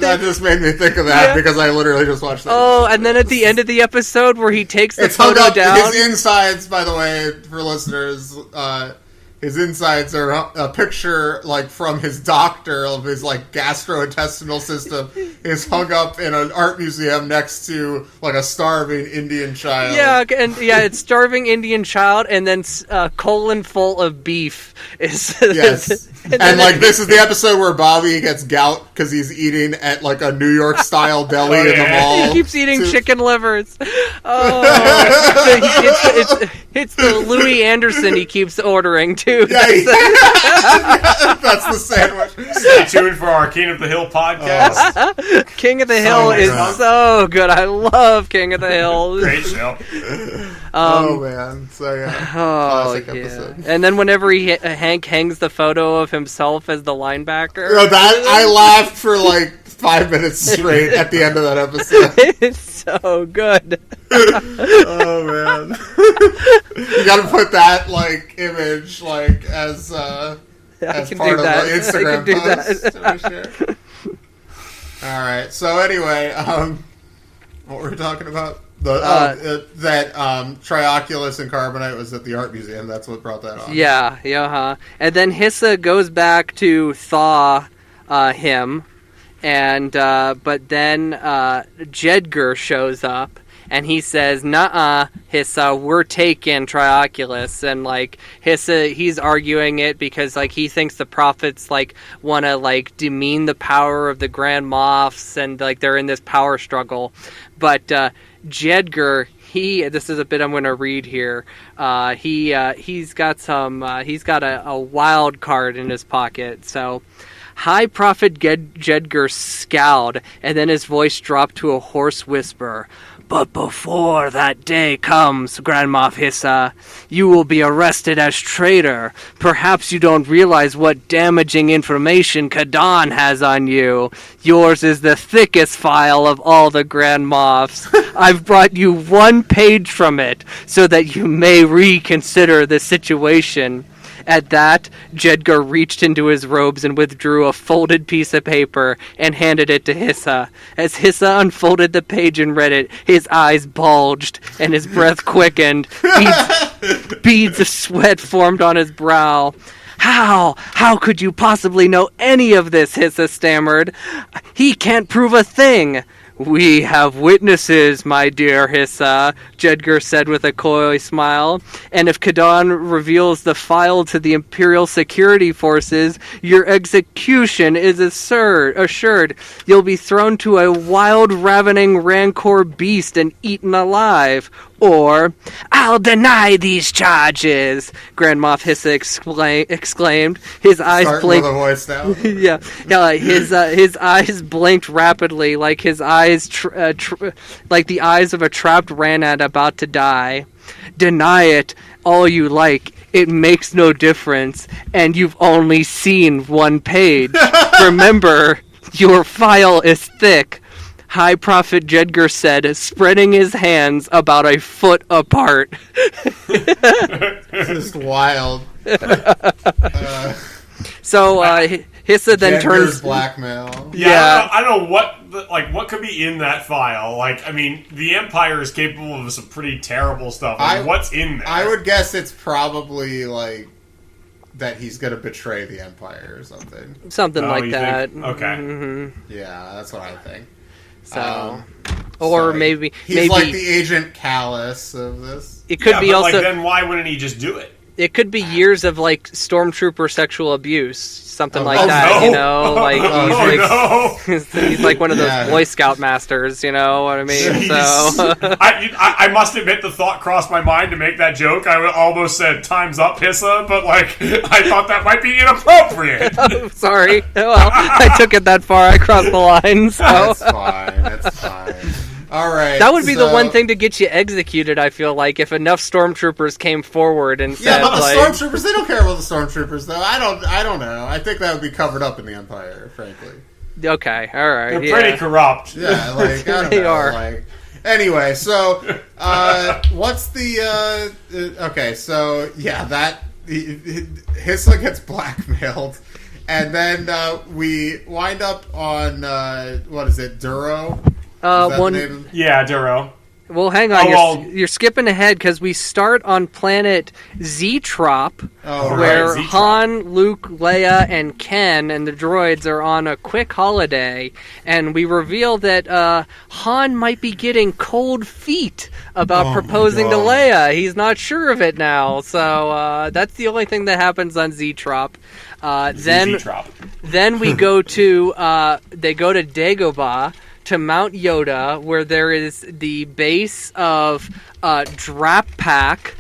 that just made me think of that, because I literally just watched that episode. And then at the end of the episode, where he takes the photo down... His insides, by the way, for listeners... his insides are a picture, like, from his doctor of his, like, gastrointestinal system is hung up in an art museum next to, like, a starving Indian child. It's starving Indian child, and then colon full of beef is... Yes. And this is the episode where Bobby gets gout because he's eating at, like, a New York-style deli in the mall. He keeps eating chicken livers. Oh. It's the Louis Anderson he keeps ordering, too. Yeah, that's the sandwich. Stay tuned for our King of the Hill podcast. King of the Hill is so good. I love King of the Hill. Great show. Man. So, yeah. Classic episode. And then whenever Hank hangs the photo of himself as the linebacker. I laughed for, like, 5 minutes straight at the end of that episode. It's so good. Oh, man. You gotta put that, like, image, like, as part of the Instagram post. Alright, so anyway, what were we talking about? Trioculus and Carbonite was at the art museum. That's what brought that on. Yeah. And then Hissa goes back to thaw him, and but then Jedgar shows up, and he says, "Nuh-uh, Hissa, we're taking Trioculus." And, like, Hissa, he's arguing it because, like, he thinks the prophets, like, want to, like, demean the power of the Grand Moffs, and, like, they're in this power struggle. But Jedgar, this is a bit I'm going to read here. He's got a wild card in his pocket. So, High Prophet Jedgar scowled, and then his voice dropped to a hoarse whisper. "But before that day comes, Grand Moff Hissa, you will be arrested as traitor. Perhaps you don't realize what damaging information Kadan has on you. Yours is the thickest file of all the Grand Moffs. I've brought you one page from it, so that you may reconsider the situation." At that, Jedgar reached into his robes and withdrew a folded piece of paper and handed it to Hissa. As Hissa unfolded the page and read it, his eyes bulged and his breath quickened. Beads of sweat formed on his brow. How could you possibly know any of this?" Hissa stammered. "He can't prove a thing." "We have witnesses, my dear Hissa," Jedgar said with a coy smile. "And if Kadan reveals the file to the Imperial Security Forces, your execution is assured. You'll be thrown to a wild, ravening Rancor beast and eaten alive. Or, I'll deny these charges," Grand Moff Hissa exclaimed. His eyes blinked. With a voice now. His eyes blinked rapidly, like his eyes, like the eyes of a trapped Ranat about to die. Deny it all you like. It makes no difference, and you've only seen one page. Remember, your file is thick. High Prophet Jedgar said, spreading his hands about a foot apart. Just wild. So Hissa then Jedgar's turns blackmail. Yeah, I don't know what could be in that file. Like, I mean, the Empire is capable of some pretty terrible stuff. What's in there? I would guess it's probably like that he's going to betray the Empire or something. Something like that. Think? Okay. Mm-hmm. Yeah, that's what I think. So, or maybe he's like the Agent Callus of this. It could be also. Like, then why wouldn't he just do it? It could be years of like stormtrooper sexual abuse, something like No. that. You know, like he's like one of those Boy Scout masters. You know what I mean? Jeez. So I must admit, the thought crossed my mind to make that joke. I almost said "time's up, Hissa," but like I thought that might be inappropriate. Oh, sorry. Well, I took it that far. I crossed the line. So That's fine. That's fine. All right. That would be the one thing to get you executed, I feel like, if enough stormtroopers came forward and said, yeah, but the like, stormtroopers, they don't care about the stormtroopers, though. I don't know. I think that would be covered up in the Empire, frankly. Okay, all right. They're pretty corrupt. Yeah, like, I don't They know. are. Like, anyway, so, what's the, okay, so, yeah, that, Hissa gets blackmailed, and then, we wind up on, what is it, Duro? Yeah, Duro. Well, hang on. You're skipping ahead because we start on planet Z-Trop, where Z-Trop. Han, Luke, Leia, and Ken and the droids are on a quick holiday, and we reveal that Han might be getting cold feet about proposing to Leia. He's not sure of it now, so that's the only thing that happens on Z-Trop. Then we go to they go to Dagobah, to Mount Yoda, where there is the base of Drapak,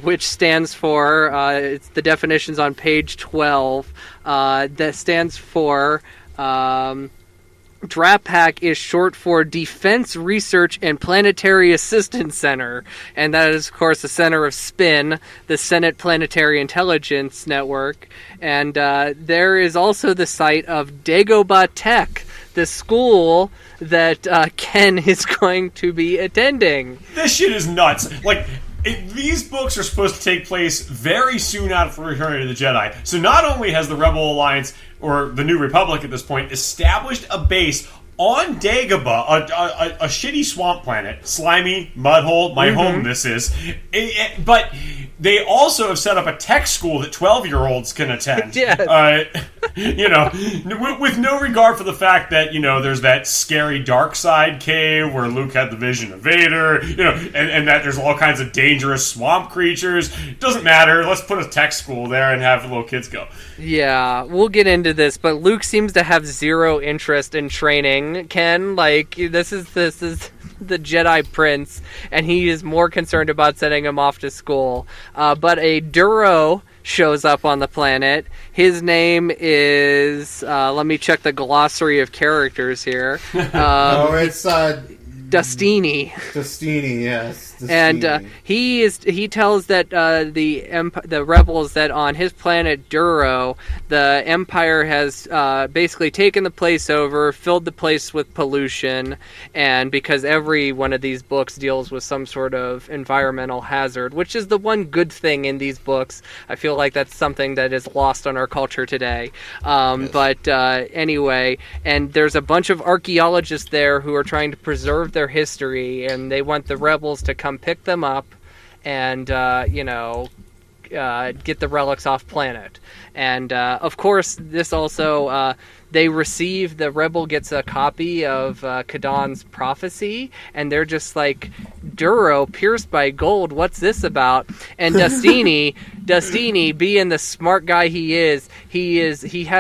which stands for, it's the definitions on page 12, that stands for, DRAPAC is short for Defense Research and Planetary Assistance Center, and that is, of course, the center of SPIN, the Senate Planetary Intelligence Network, and there is also the site of Dagobah Tech, the school that Ken is going to be attending. This shit is nuts. Like, these books are supposed to take place very soon after Return of the Jedi. So not only has the Rebel Alliance, or the New Republic at this point, established a base on Dagobah, a shitty swamp planet, slimy, mudhole, my home this is, but they also have set up a tech school that 12-year-olds can attend. Yes. You know, with no regard for the fact that, you know, there's that scary dark side cave where Luke had the vision of Vader, you know, and that there's all kinds of dangerous swamp creatures. Doesn't matter. Let's put a tech school there and have the little kids go. Yeah, we'll get into this, but Luke seems to have zero interest in training Ken. Like, this is the Jedi Prince, and he is more concerned about sending him off to school. But a Duro shows up on the planet. His name is, let me check the glossary of characters here. It's Dustini. Dustini, yes. Dustini. And he tells that the rebels that on his planet Duro, the Empire has basically taken the place over, filled the place with pollution, and because every one of these books deals with some sort of environmental hazard, which is the one good thing in these books. I feel like that's something that is lost on our culture today. Yes. But anyway, and there's a bunch of archaeologists there who are trying to preserve their history, and they want the rebels to come pick them up and get the relics off planet. And of course, this also the rebel gets a copy of Kadan's prophecy, and they're just like, Duro, pierced by gold, what's this about? And Dustini, being the smart guy he has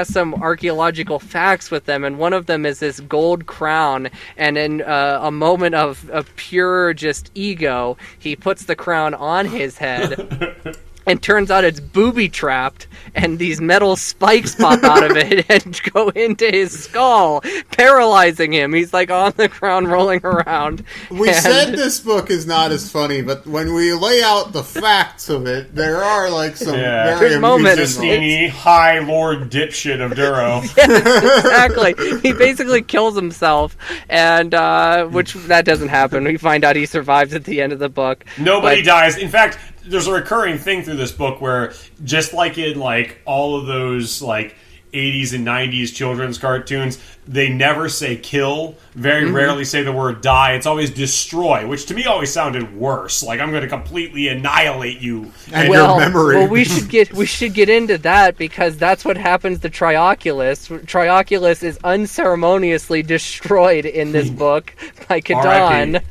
some archaeological facts with them, and one of them is this gold crown, and in a moment of pure just ego, he puts the crown on his head. And turns out it's booby-trapped, and these metal spikes pop out of it and go into his skull, paralyzing him. He's, like, on the ground rolling around. We said this book is not as funny, but when we lay out the facts of it, there are, like, some very Good moments. amusing Justini, High Lord dipshit of Duro. Yes, exactly. He basically kills himself, and which that doesn't happen. We find out he survives at the end of the book. Nobody dies. In fact, there's a recurring thing through this book where, just like in like all of those like 80s and 90s children's cartoons, they never say kill, very rarely say the word die. It's always destroy, which to me always sounded worse. Like, I'm going to completely annihilate you and your memory. Well, we should get into that, because that's what happens to Trioculus. Trioculus is unceremoniously destroyed in this book by Kadon,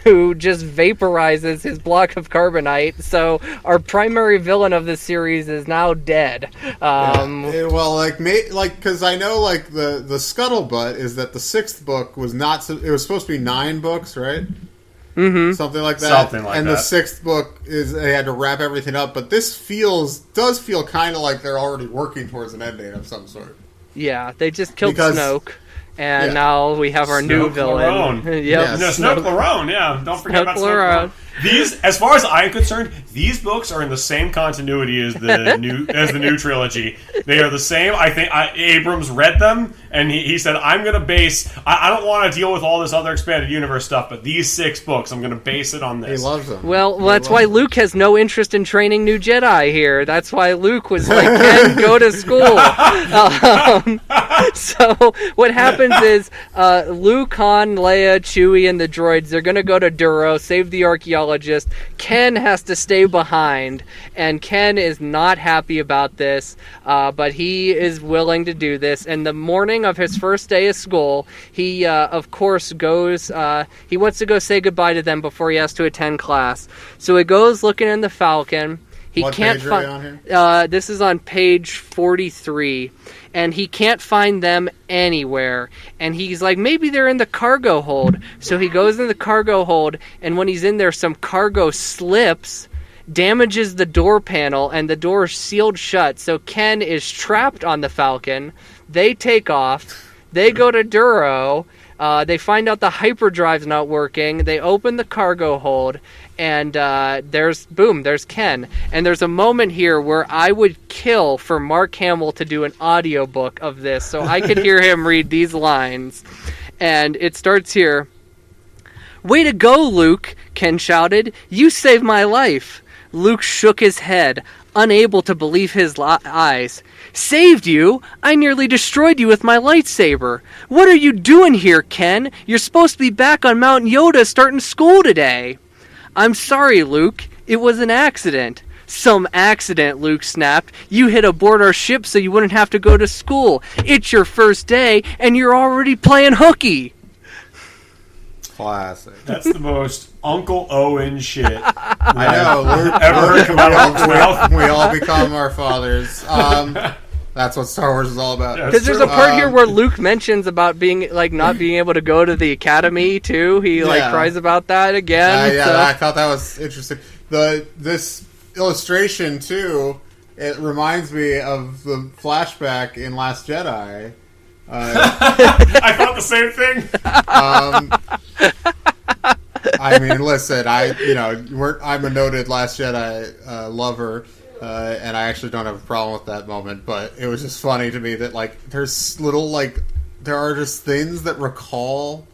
who just vaporizes his block of carbonite. So our primary villain of this series is now dead. Well, because I know, like, the scuttlebutt is that the 6th book was not. It was supposed to be 9 books, right? Mm-hmm. Something like that. And the 6th book is they had to wrap everything up. But this does feel kind of like they're already working towards an ending of some sort. Yeah, they just killed Snoke. And now we have our new villain. Snoke Larone, yeah. Don't forget about Snoke Larone. These, as far as I'm concerned, these books are in the same continuity as the new trilogy. They are the same. I think Abrams read them, and he said, I'm going to base... I don't want to deal with all this other expanded universe stuff, but these 6 books, I'm going to base it on this. He loves them. Well, that's why Luke has no interest in training new Jedi here. That's why Luke was like, Ken, go to school. So what happens is Luke, Han, Leia, Chewie, and the droids, they're going to go to Duro, save the archaeologist. Ken has to stay behind, and Ken is not happy about this, but he is willing to do this. And the morning of his first day of school, he, of course, goes... he wants to go say goodbye to them before he has to attend class. So he goes looking in the Falcon. What can't page are we on here? This is on page 43. And he can't find them anywhere. And he's like, maybe they're in the cargo hold. So he goes in the cargo hold, and when he's in there, some cargo slips, damages the door panel, and the door is sealed shut. So Ken is trapped on the Falcon. They take off. They go to Duro. They find out the hyperdrive's not working. They open the cargo hold, and there's Ken. And there's a moment here where I would kill for Mark Hamill to do an audiobook of this, so I could hear him read these lines. And it starts here. "Way to go, Luke," Ken shouted. "You saved my life." Luke shook his head, unable to believe his eyes. "Saved you? I nearly destroyed you with my lightsaber. What are you doing here, Ken? You're supposed to be back on Mount Yoda starting school today." "I'm sorry, Luke. It was an accident." "Some accident," Luke snapped. "You hit aboard our ship so you wouldn't have to go to school. It's your first day, and you're already playing hooky." Classic. That's the most Uncle Owen shit I know. ever heard come out of his mouth. We all become our fathers. That's what Star Wars is all about. Because there's a part here where Luke mentions about being like not being able to go to the academy too. He like cries about that again. So. I thought that was interesting. This illustration too, it reminds me of the flashback in Last Jedi. I thought the same thing. I mean, listen, I'm a noted Last Jedi lover. And I actually don't have a problem with that moment, but it was just funny to me that, like, there's little, like, there are just things that recall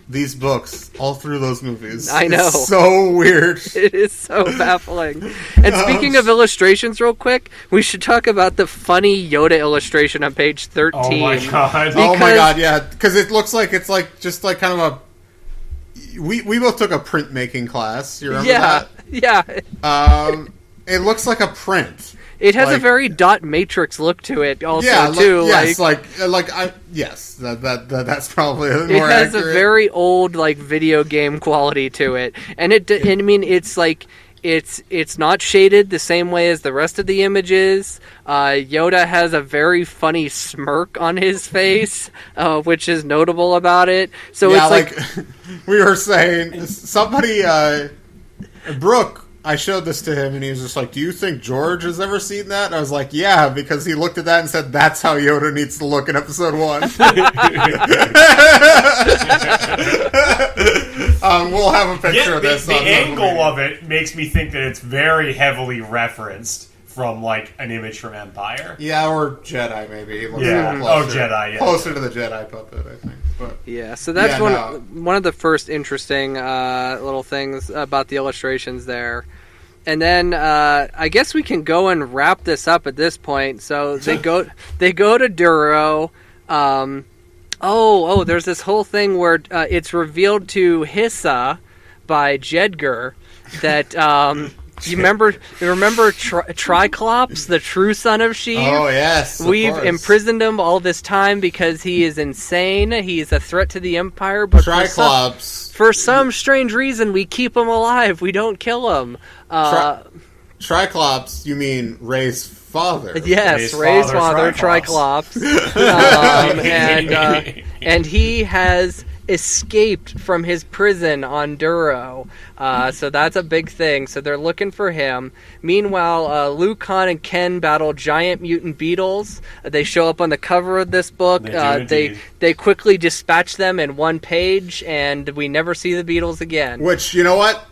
these books all through those movies. I know. It's so weird. It is so baffling. And speaking of illustrations real quick, we should talk about the funny Yoda illustration on page 13. Oh my god. Oh my god, yeah. Because it looks like it's like just like kind of a... We both took a printmaking class. You remember that? Yeah. It looks like a print. It has a very dot matrix look to it, also too. Yes, that's probably more accurate. It has a very old like video game quality to it, and I mean, it's like it's not shaded the same way as the rest of the images. Yoda has a very funny smirk on his face, which is notable about it. So it's like we were saying, somebody Brooke I showed this to him, and he was just like, "Do you think George has ever seen that?" And I was like, "Yeah," because he looked at that and said, "That's how Yoda needs to look in Episode 1." We'll have a picture of this. The angle of it makes me think that it's very heavily referenced from like an image from Empire. Yeah, or Jedi maybe. It looks Yeah. closer, Jedi. Yeah. closer to the Jedi puppet, I think. But Yeah, so that's one of the first interesting little things about the illustrations there. And then I guess we can go and wrap this up at this point. So they go to Duro. There's this whole thing where it's revealed to Hissa by Jedgar that you remember Triclops, the true son of Sheev? Oh yes, we've imprisoned him all this time because he is insane. He is a threat to the Empire. But Triclops, for some strange reason, we keep him alive. We don't kill him. Triclops, you mean Rey's father? Yes, Rey's father, Triclops. And he has escaped from his prison on Duro. So that's a big thing. So they're looking for him. Meanwhile, Luke, Han, and Ken battle giant mutant beetles. They show up on the cover of this book. They quickly dispatch them in one page, and we never see the beetles again. Which, you know what?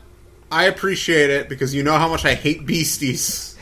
I appreciate it, because you know how much I hate beasties.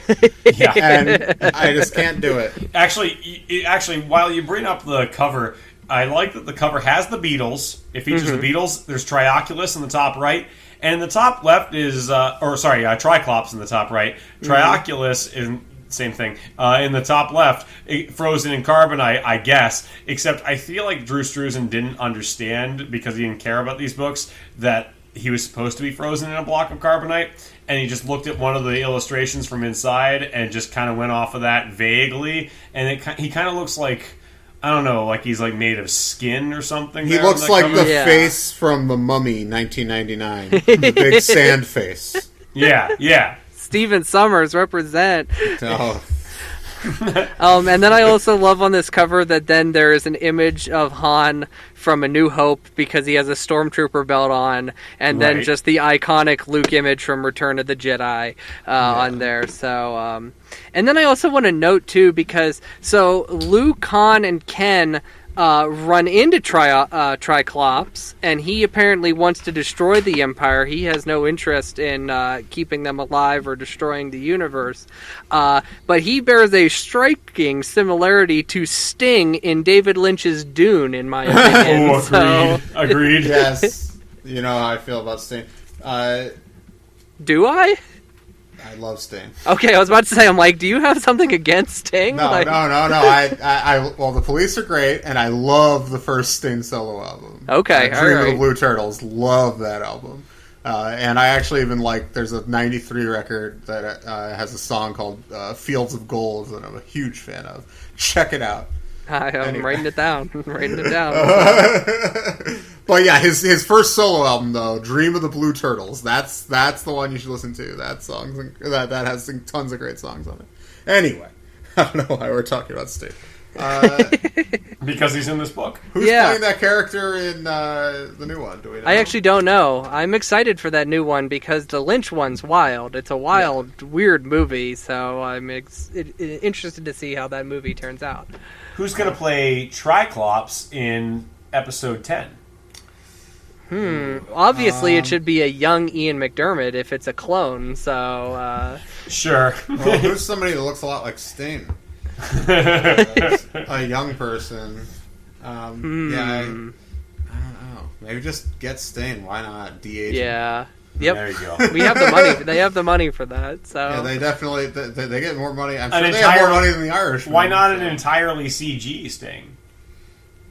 Yeah. And I just can't do it. Actually, while you bring up the cover, I like that the cover has the Beatles. It features the Beatles. There's Trioculus in the top right. And in the top left is... Triclops in the top right. Trioculus is... Same thing. In the top left, frozen in carbonite, I guess. Except I feel like Drew Struzan didn't understand, because he didn't care about these books, that he was supposed to be frozen in a block of carbonite. And he just looked at one of the illustrations from inside and just kind of went off of that vaguely. And he kind of looks like... I don't know, like he's like made of skin or something. He looks like the face from The Mummy, 1999. The big sand face. Yeah. Stephen Summers represent. Oh. And then I also love on this cover that then there is an image of Han from A New Hope, because he has a stormtrooper belt on, and then just the iconic Luke image from Return of the Jedi on there. So, and then I also want to note too, because Luke, Han, and Ken run into Triclops, and he apparently wants to destroy the Empire. He has no interest in keeping them alive or destroying the universe. But he bears a striking similarity to Sting in David Lynch's Dune, in my opinion. Agreed. Yes. You know how I feel about Sting. Do I? I love Sting. Okay, I was about to say, I'm like, do you have something against Sting? No. Well, the Police are great, and I love the first Sting solo album. Okay, Dream of the Blue Turtles. Love that album. And I actually even there's a 93 record that has a song called Fields of Gold that I'm a huge fan of. Check it out. I'm writing it down. But yeah, his first solo album though, "Dream of the Blue Turtles," that's the one you should listen to. That has tons of great songs on it. Anyway, I don't know why we're talking about Sting. Because he's in this book. Who's playing that character in the new one? Do we know? I actually don't know. I'm excited for that new one because the Lynch one's wild. It's a wild, weird movie, so I'm interested to see how that movie turns out. Who's going to play Triclops in episode 10? Obviously, it should be a young Ian McDermott if it's a clone, so... Sure. Well, who's somebody that looks a lot like Sting? A young person. Yeah, I don't know. Maybe just get Sting. Why not? De-age. Yeah. Yep. There you go. We have the money. They have the money for that. So yeah, they definitely they get more money. I'm sure they have more money than the Irish. Why not an entirely CG Sting?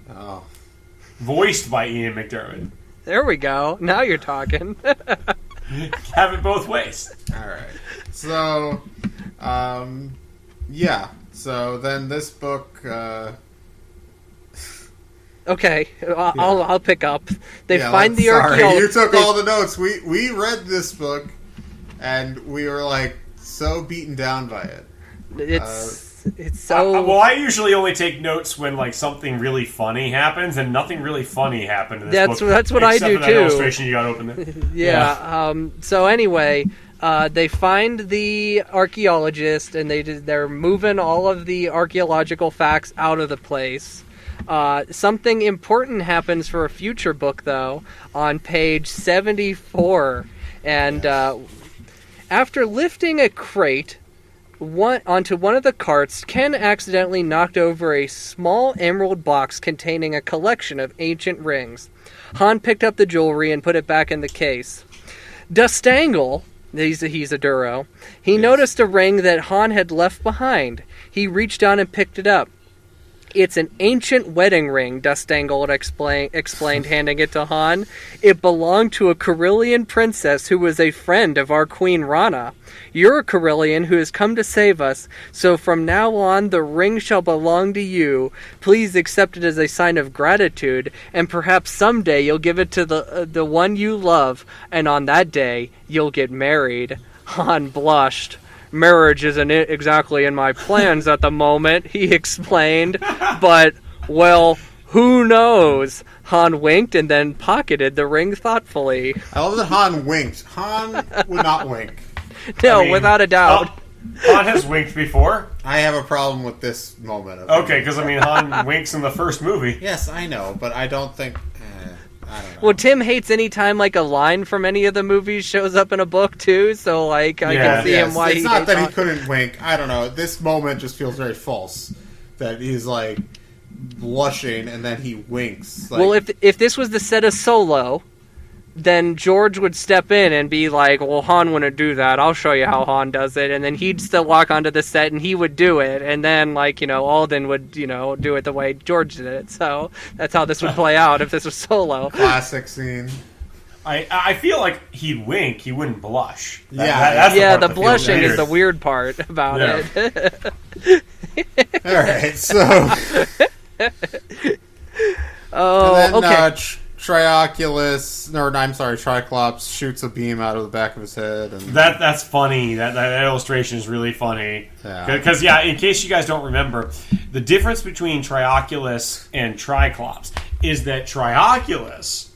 Oh, voiced by Ian McDermott. There we go. Now you're talking. Have it both ways. All right. So, yeah. So then this book. Okay, I'll pick up. They find the Sorry, archaeologist. you took all the notes. We read this book, and we were like so beaten down by it. It's so... well, I usually only take notes when like something really funny happens, and nothing really funny happened in this book. That's what I do, except for that too. illustration you got open there. Yeah. So anyway, they find the archaeologist, and they're moving all of the archaeological facts out of the place. Something important happens for a future book, though, on page 74. And after lifting a crate onto one of the carts, Ken accidentally knocked over a small emerald box containing a collection of ancient rings. Han picked up the jewelry and put it back in the case. Dustangle, he's a Duro, he noticed a ring that Han had left behind. He reached down and picked it up. It's an ancient wedding ring, Dustangle had explained, handing it to Han. It belonged to a Carillion princess who was a friend of our Queen Rana. You're a Carillion who has come to save us, so from now on the ring shall belong to you. Please accept it as a sign of gratitude, and perhaps someday you'll give it to the one you love, and on that day you'll get married. Han blushed. Marriage isn't exactly in my plans at the moment, he explained, but, well, who knows? Han winked and then pocketed the ring thoughtfully. I love that Han winked. Han would not wink. No, without a doubt. Han has winked before. I have a problem with this moment. Okay, because, Han winks in the first movie. Yes, I know, but I don't think... I don't know. Well, Tim hates any time, like, a line from any of the movies shows up in a book, too, so, like, I can see him why it's he not hates that Han. he couldn't wink. I don't know. This moment just feels very false. That he's, like, blushing, and then he winks. Like, Well, if this was the set of Solo, then George would step in and be like, well, Han wouldn't do that. I'll show you how Han does it. And then he'd still walk onto the set and he would do it. And then, like, Alden would, do it the way George did it. So that's how this would play out if this was Solo. classic scene. I feel like he'd wink, he wouldn't blush. Yeah, That's the part that feels blushing weird. is the weird part about it. All right, so... Oh, and then, okay. Triclops shoots a beam out of the back of his head. And That's funny. That illustration is really funny. Because, in case you guys don't remember, the difference between Trioculus and Triclops is that Trioculus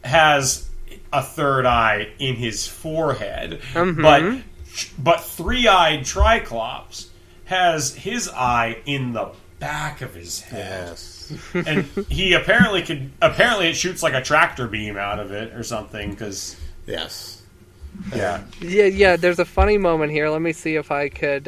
has a third eye in his forehead, but three-eyed Triclops has his eye in the back of his head. Yes. And he apparently it shoots like a tractor beam out of it or something, because... Yes. Yeah, there's a funny moment here. Let me see if I could...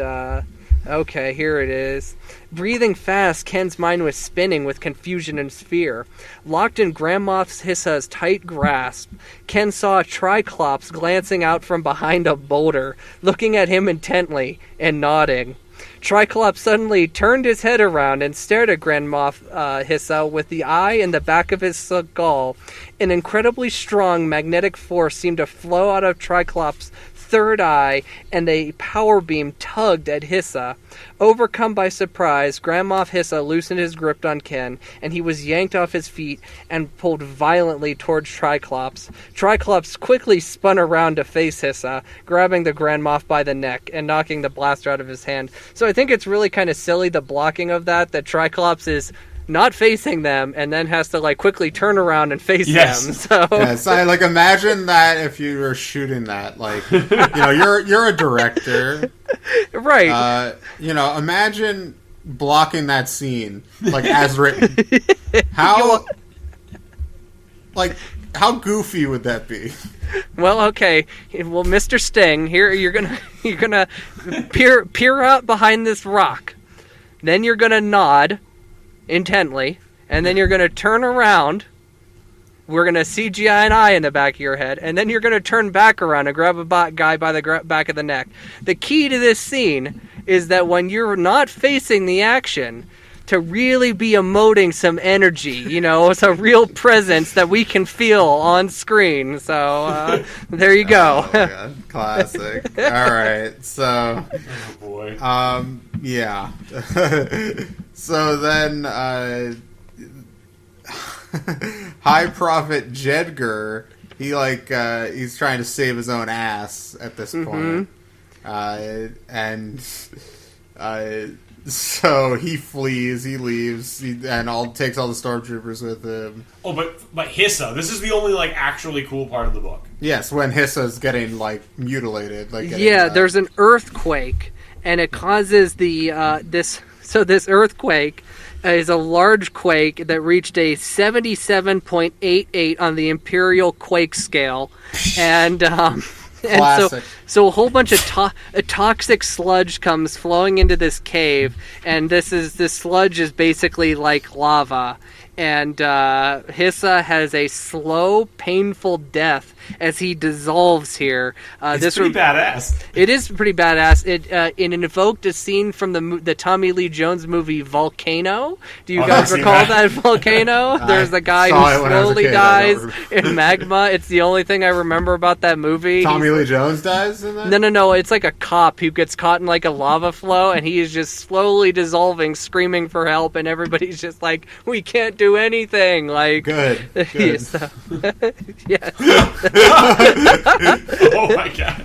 Okay, here it is. Breathing fast, Ken's mind was spinning with confusion and fear. Locked in Grand Moff Hissa's tight grasp, Ken saw a Triclops glancing out from behind a boulder, looking at him intently and nodding. Triclops suddenly turned his head around and stared at Grand Moff Hissa with the eye in the back of his skull. An incredibly strong magnetic force seemed to flow out of Triclops' third eye, and a power beam tugged at Hissa. Overcome by surprise, Grand Moff Hissa loosened his grip on Ken, and he was yanked off his feet and pulled violently towards Triclops. Triclops quickly spun around to face Hissa, grabbing the Grand Moff by the neck and knocking the blaster out of his hand. So I think it's really kind of silly, the blocking of that Triclops is not facing them and then has to quickly turn around and face them. So yes, imagine that if you were shooting that, you're a director, right? Imagine blocking that scene as written. How goofy would that be? Well, okay. Well, Mr. Sting, here you're gonna peer out behind this rock. Then you're gonna nod intently, and then you're going to turn around. We're going to CGI an eye in the back of your head, and then you're going to turn back around and grab a guy by the back of the neck. The key to this scene is that when you're not facing the action, to really be emoting some energy, it's a real presence that we can feel on screen. So there you go. Oh, God. Classic. All right, so Oh boy. yeah. So then High Prophet Jedgar, he's trying to save his own ass at this point. And So he flees, he leaves, and takes all the stormtroopers with him. Oh, but Hissa, this is the only like actually cool part of the book. Yes, when Hissa's getting like mutilated, there's an earthquake, and it causes this earthquake is a large quake that reached a 77.88 on the Imperial Quake scale, and so a whole bunch of toxic sludge comes flowing into this cave, and this sludge is basically like lava, and Hissa has a slow, painful death as he dissolves here. It's pretty badass. It is pretty badass. It invoked a scene from the Tommy Lee Jones movie Volcano. Do you guys recall that Volcano? There's the guy who slowly dies in magma. It's the only thing I remember about that movie. Tommy Lee Jones dies in that? No. It's like a cop who gets caught in like a lava flow, and he is just slowly dissolving, screaming for help, and everybody's just like, "We can't do anything." Like, good. So, yeah. Oh my god.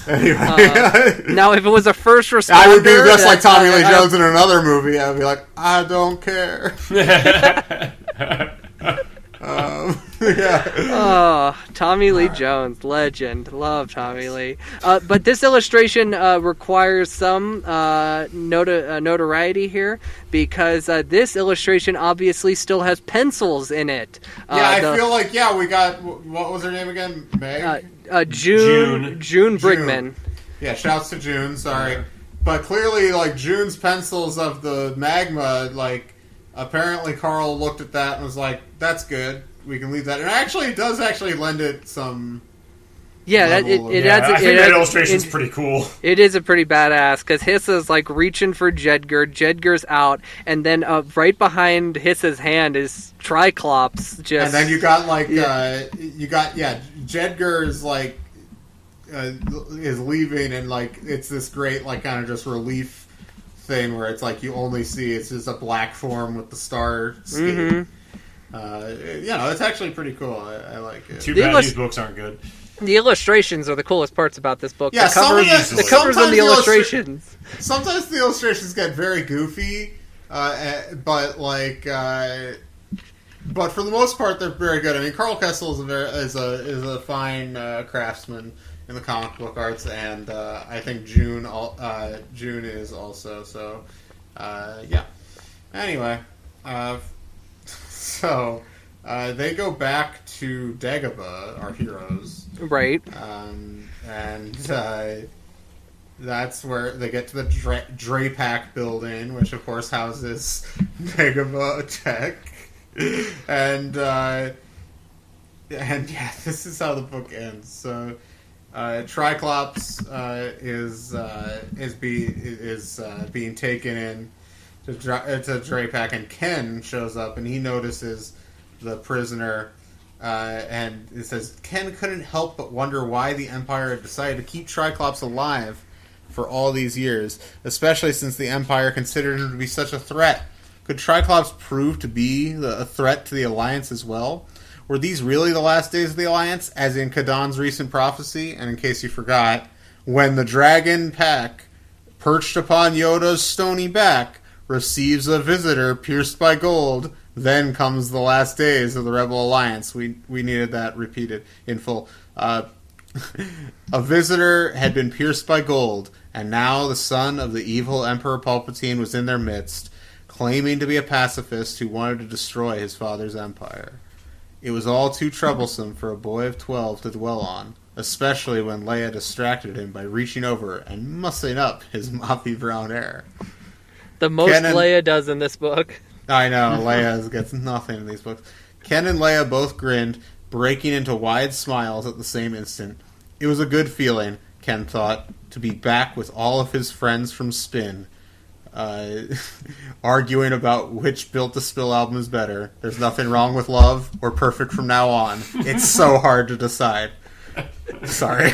Anyway. Now, if it was a first responder... I would be just like Tommy Lee Jones in another movie. I would be like, I don't care. Yeah. Oh, Tommy Lee Jones, legend. Love Tommy Lee. But this illustration requires some notoriety here, because this illustration obviously still has pencils in it. I feel like, we got, what was her name again? Meg? June Brigman. Yeah, shouts to June, sorry. But clearly, like, June's pencils of the magma, like, apparently Carl looked at that and was like, that's good. We can leave that. And it does lend it some... Yeah, I think that illustration's pretty cool. It is a pretty badass, because Hissa's like reaching for Jedgar. Jedgar's out, and then right behind Hissa's hand is Triclops. And then you got like Jedgar is like is leaving, and like it's this great like kind of just relief thing where it's like you only see it's just a black form with the star skin. It's actually pretty cool. I like it. Too bad these books aren't good. The illustrations are the coolest parts about this book. Yeah, the covers and the illustrations. Sometimes the illustrations get very goofy, but for the most part, they're very good. I mean, Carl Kessel is a fine craftsman in the comic book arts, and I think June is also. So, yeah. Anyway, so. They go back to Dagobah, our heroes. Right. And that's where they get to the Drapac building, which of course houses Dagobah tech. And this is how the book ends. So Triclops is being taken in to Drapac, and Ken shows up, and he notices the prisoner, and it says, Ken couldn't help but wonder why the Empire had decided to keep Triclops alive for all these years, especially since the Empire considered him to be such a threat. Could Triclops prove to be a threat to the Alliance as well? Were these really the last days of the Alliance, as in Kadan's recent prophecy? And in case you forgot, when the Dragon Pack, perched upon Yoda's stony back, receives a visitor pierced by gold, then comes the last days of the Rebel Alliance. We needed that repeated in full. A visitor had been pierced by gold, and now the son of the evil Emperor Palpatine was in their midst, claiming to be a pacifist who wanted to destroy his father's empire. It was all too troublesome for a boy of 12 to dwell on, especially when Leia distracted him by reaching over and mussing up his moppy brown hair. The most Leia does in this book. I know, Leia gets nothing in these books. Ken and Leia both grinned, breaking into wide smiles at the same instant. It was a good feeling, Ken thought, to be back with all of his friends from Spin, arguing about which Built to Spill album is better. There's nothing wrong with love, or perfect from now on. It's so hard to decide. Sorry.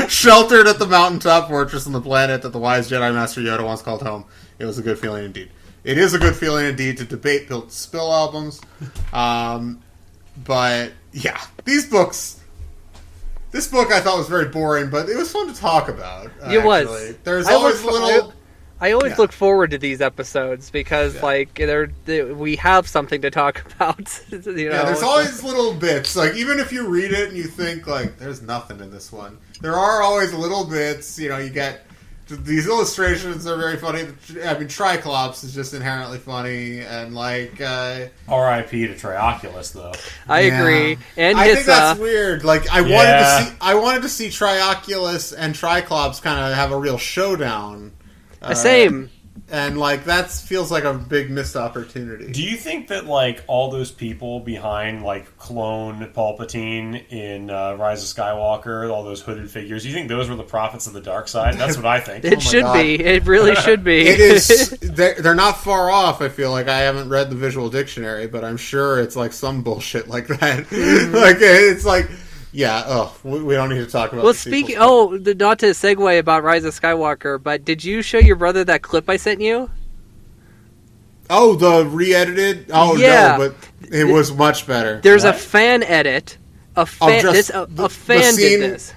Sheltered at the mountaintop fortress on the planet that the wise Jedi Master Yoda once called home. It was a good feeling indeed. It is a good feeling indeed to debate Built to Spill albums. But, yeah. These books, This book I thought was very boring, but it was fun to talk about. It was. There's always little. I always look forward to these episodes because, we have something to talk about. Yeah, there's always little bits. Like, even if you read it and you think, like, there's nothing in this one, there are always little bits. You get these illustrations are very funny. I mean, Triclops is just inherently funny, and R.I.P. to Trioculus, though. I agree, and I think that's weird. Like, I wanted to see Trioculus and Triclops kind of have a real showdown. Same. And, that feels like a big missed opportunity. Do you think that, all those people behind, clone Palpatine in Rise of Skywalker, all those hooded figures, do you think those were the prophets of the dark side? That's what I think. It should be. It really should be. It is. They're not far off, I feel like. I haven't read the visual dictionary, but I'm sure it's, some bullshit like that. It's like... Yeah, we don't need to talk about. Well, speaking, not to segue about Rise of Skywalker, but did you show your brother that clip I sent you? Oh, the re-edited? Oh, yeah. No, but it was much better. There's a fan edit. A fan did this.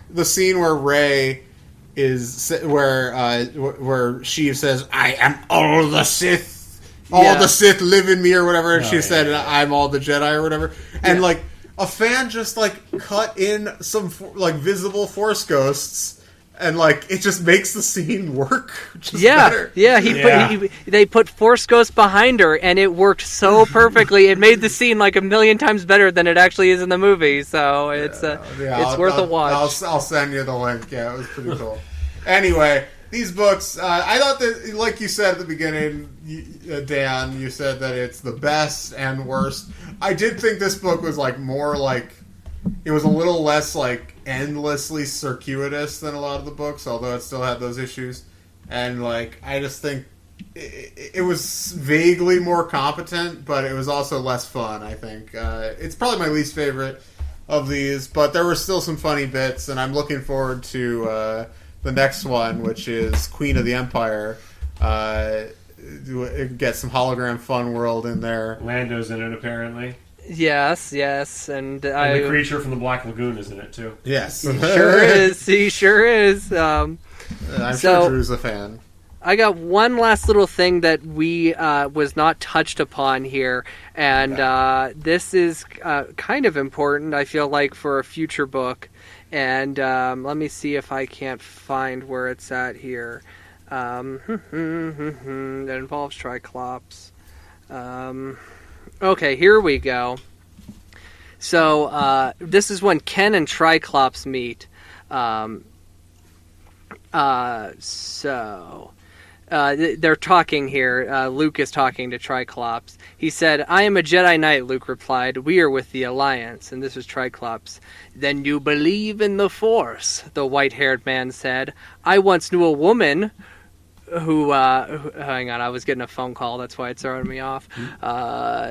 The scene where Rey is, where Sheev says, "I am all the Sith. All the Sith live in me," or whatever, and she said, "I'm all the Jedi," or whatever. And, a fan just, cut in some, visible Force ghosts, and, it just makes the scene work better. Yeah, they put Force ghosts behind her, and it worked so perfectly. It made the scene, a million times better than it actually is in the movie, so it's worth a watch. I'll send you the link. Yeah, it was pretty cool. Anyway, these books, I thought that, like you said at the beginning, Dan, you said that it's the best and worst. I did think this book was more it was a little less endlessly circuitous than a lot of the books, although it still had those issues. And I just think it was vaguely more competent, but it was also less fun, I think. It's probably my least favorite of these, but there were still some funny bits, and I'm looking forward to the next one, which is Queen of the Empire. Get some hologram fun world in there. Lando's in it, apparently. Yes, and the creature from the Black Lagoon is in it, too. Yes. He sure is. I'm sure Drew's a fan. I got one last little thing that we was not touched upon here, and this is kind of important, I feel like, for a future book. And let me see if I can't find where it's at here. That involves Triclops. Okay, here we go. So this is when Ken and Triclops meet. They're talking here. Luke is talking to Triclops. He said, "I am a Jedi Knight," Luke replied. "We are with the Alliance." And this was Triclops. "Then you believe in the Force," the white-haired man said. "I once knew a woman who hang on, I was getting a phone call, that's why it's throwing me off.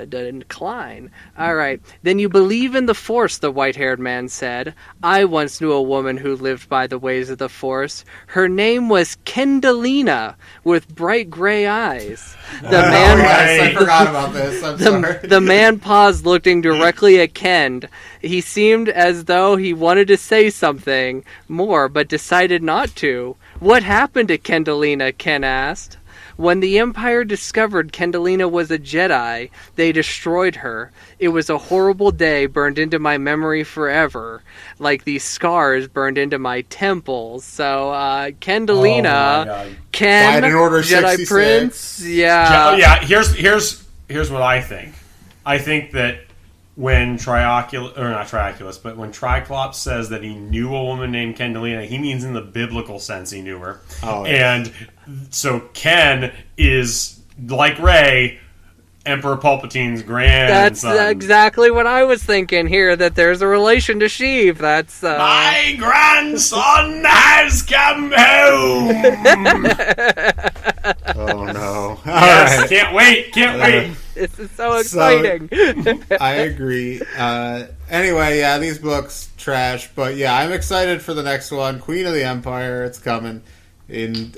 Decline. All right. "Then you believe in the Force," the white-haired man said. "I once knew a woman who lived by the ways of the Force. Her name was Kendalina, with bright gray eyes." I forgot about this. I'm sorry. The man paused, looking directly at Ken. He seemed as though he wanted to say something more, but decided not to. "What happened to Kendalina?" Ken asked. "When the Empire discovered Kendalina was a Jedi, they destroyed her. It was a horrible day burned into my memory forever, like these scars burned into my temples." So, Kendalina, Ken, Jedi Prince, Here's what I think. I think that when Triclops says that he knew a woman named Kendalina, he means in the biblical sense he knew her. Oh, and so Ken is, like Rey, Emperor Palpatine's grandson. That's exactly what I was thinking here, that there's a relation to Sheev. That's my grandson has come home! Oh no. Yes, right. Can't wait. This is so exciting. I agree. Anyway, yeah, these books, trash. But yeah, I'm excited for the next one. Queen of the Empire, it's coming.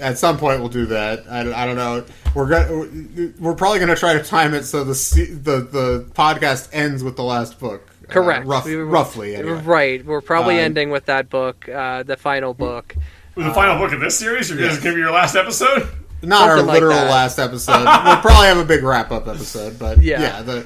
At some point we'll do that. I don't know. We're probably gonna try to time it so the podcast ends with the last book. Correct. Roughly, anyway. Right. We're probably ending with that book, the final book. The final book of this series? Or is it going to be your last episode? Not our Something like literal that. last episode. We'll probably have a big wrap-up episode, but we'll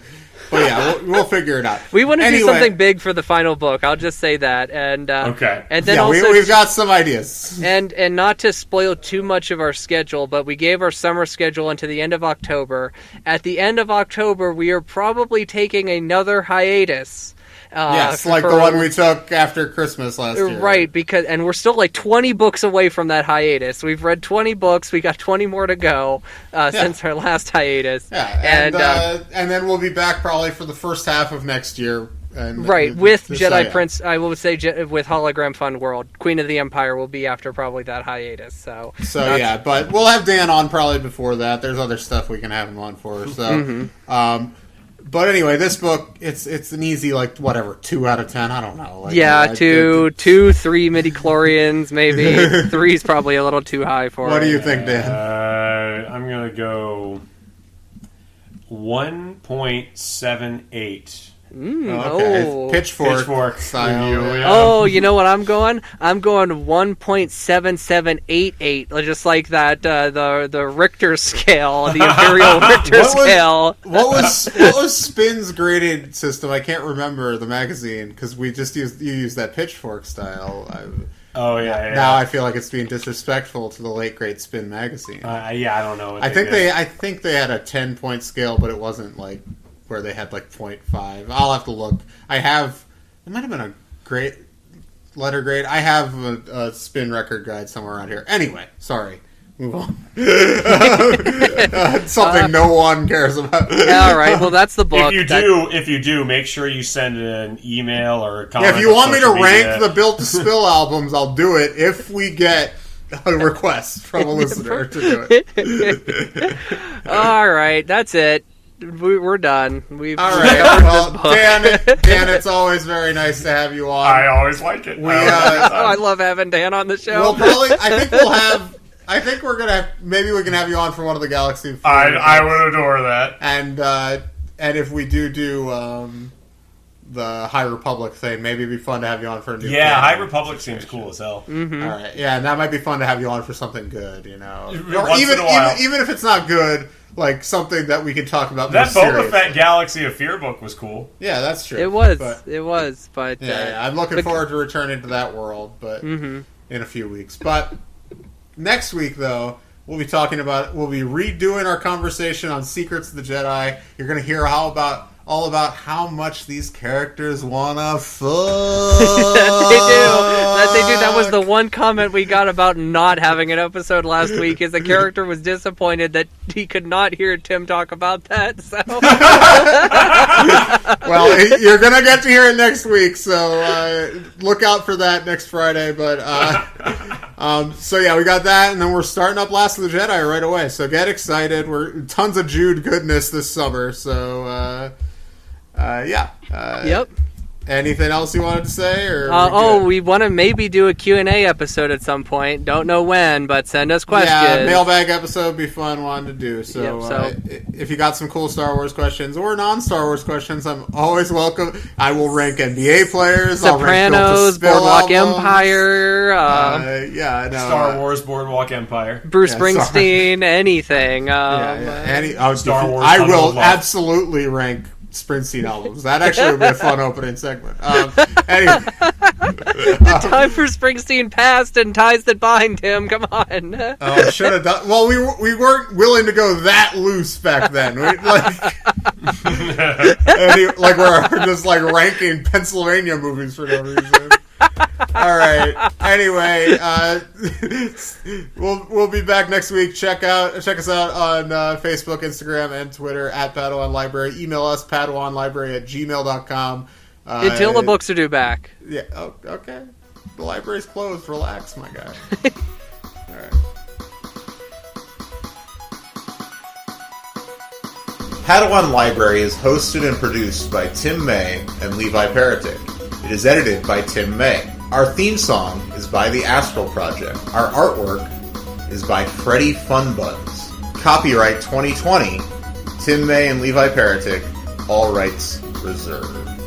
figure it out. We want to do Anyway, something big for the final book. I'll just say that. And Okay. And then yeah, also we've got some ideas. And not to spoil too much of our schedule, but we gave our summer schedule until the end of October. At the end of October, we are probably taking another hiatus. Yes, like the one we took after Christmas last year. Right, and we're still like 20 books away from that hiatus. We've read 20 books. We got 20 more to go since our last hiatus. Yeah, and then we'll be back probably for the first half of next year. With Jedi Prince, I will say with Hologram Fun World. Queen of the Empire will be after probably that hiatus. So yeah, but we'll have Dan on probably before that. There's other stuff we can have him on for. So, but anyway, this book, it's an easy, 2 out of 10. I don't know. 2, 3 midi-chlorians, maybe. 3's probably a little too high for it. What do you think, Dan? I'm going to go 1.78. Okay. Pitchfork style. Oh, you know what I'm going? I'm going 1.7788, just like that. The Richter scale, the Imperial Richter scale. What was Spin's graded system? I can't remember the magazine because we just used that Pitchfork style. Now I feel like it's being disrespectful to the late great Spin magazine. I don't know. I think they had a 10-point scale, but it wasn't where they had 0.5. I'll have to look. It might have been a great letter grade. I have a Spin record guide somewhere around here. Anyway, sorry. Move on. Something no one cares about. All right, well that's the book. If you do, make sure you send an email or a comment. If you want me to rank the Built to Spill albums, I'll do it if we get a request from a listener to do it. All right, that's it. We're done. All right. Well, Dan, it's always very nice to have you on. I always like it. I love having Dan on the show. I think we're gonna maybe we can have you on for one of the Galaxy. I would adore that. And if we do the High Republic thing, maybe it'd be fun to have you on for a new. Yeah, High Republic seems cool as hell. Mm-hmm. All right. Yeah, and that might be fun to have you on for something good. Or once in a while. even if it's not good. Something that we can talk about. That more Boba Fett Galaxy of Fear book was cool. Yeah, that's true. It was. But I'm looking forward to returning to that world, but in a few weeks. But next week, though, we'll be redoing our conversation on Secrets of the Jedi. You're going to hear all about how much these characters wanna fuck. They do. That was the one comment we got about not having an episode last week. Is the character was disappointed that he could not hear Tim talk about that. So, well, you're gonna get to hear it next week. So look out for that next Friday. But so yeah, we got that, and then we're starting up Last of the Jedi right away. So get excited. We're tons of Jude goodness this summer. So. Yep. Anything else you wanted to say? We want to maybe do a Q&A episode at some point. Don't know when, but send us questions. Yeah, mailbag episode would be fun one to do. So, if you got some cool Star Wars questions or non-Star Wars questions, I'm always welcome. I will rank NBA players. Sopranos, Boardwalk Empire. Star Wars, Boardwalk Empire. Bruce Springsteen, anything. Star Wars. I will absolutely rank Springsteen albums. That actually would be a fun opening segment. Anyway. The time for Springsteen passed and ties that bind him. Come on. Should have done. Well, we weren't willing to go that loose back then. We're just ranking Pennsylvania movies for no reason. All right. Anyway, we'll be back next week. Check us out on Facebook, Instagram, and Twitter at Padawan Library. Email us padawanlibrary@gmail.com. Until the books are due back. Yeah. Oh, okay. The library's closed. Relax, my guy. All right. Padawan Library is hosted and produced by Tim May and Levi Peretic. It is edited by Tim May. Our theme song is by The Astral Project. Our artwork is by Freddie Funbuns. Copyright 2020, Tim May and Levi Peretic, all rights reserved.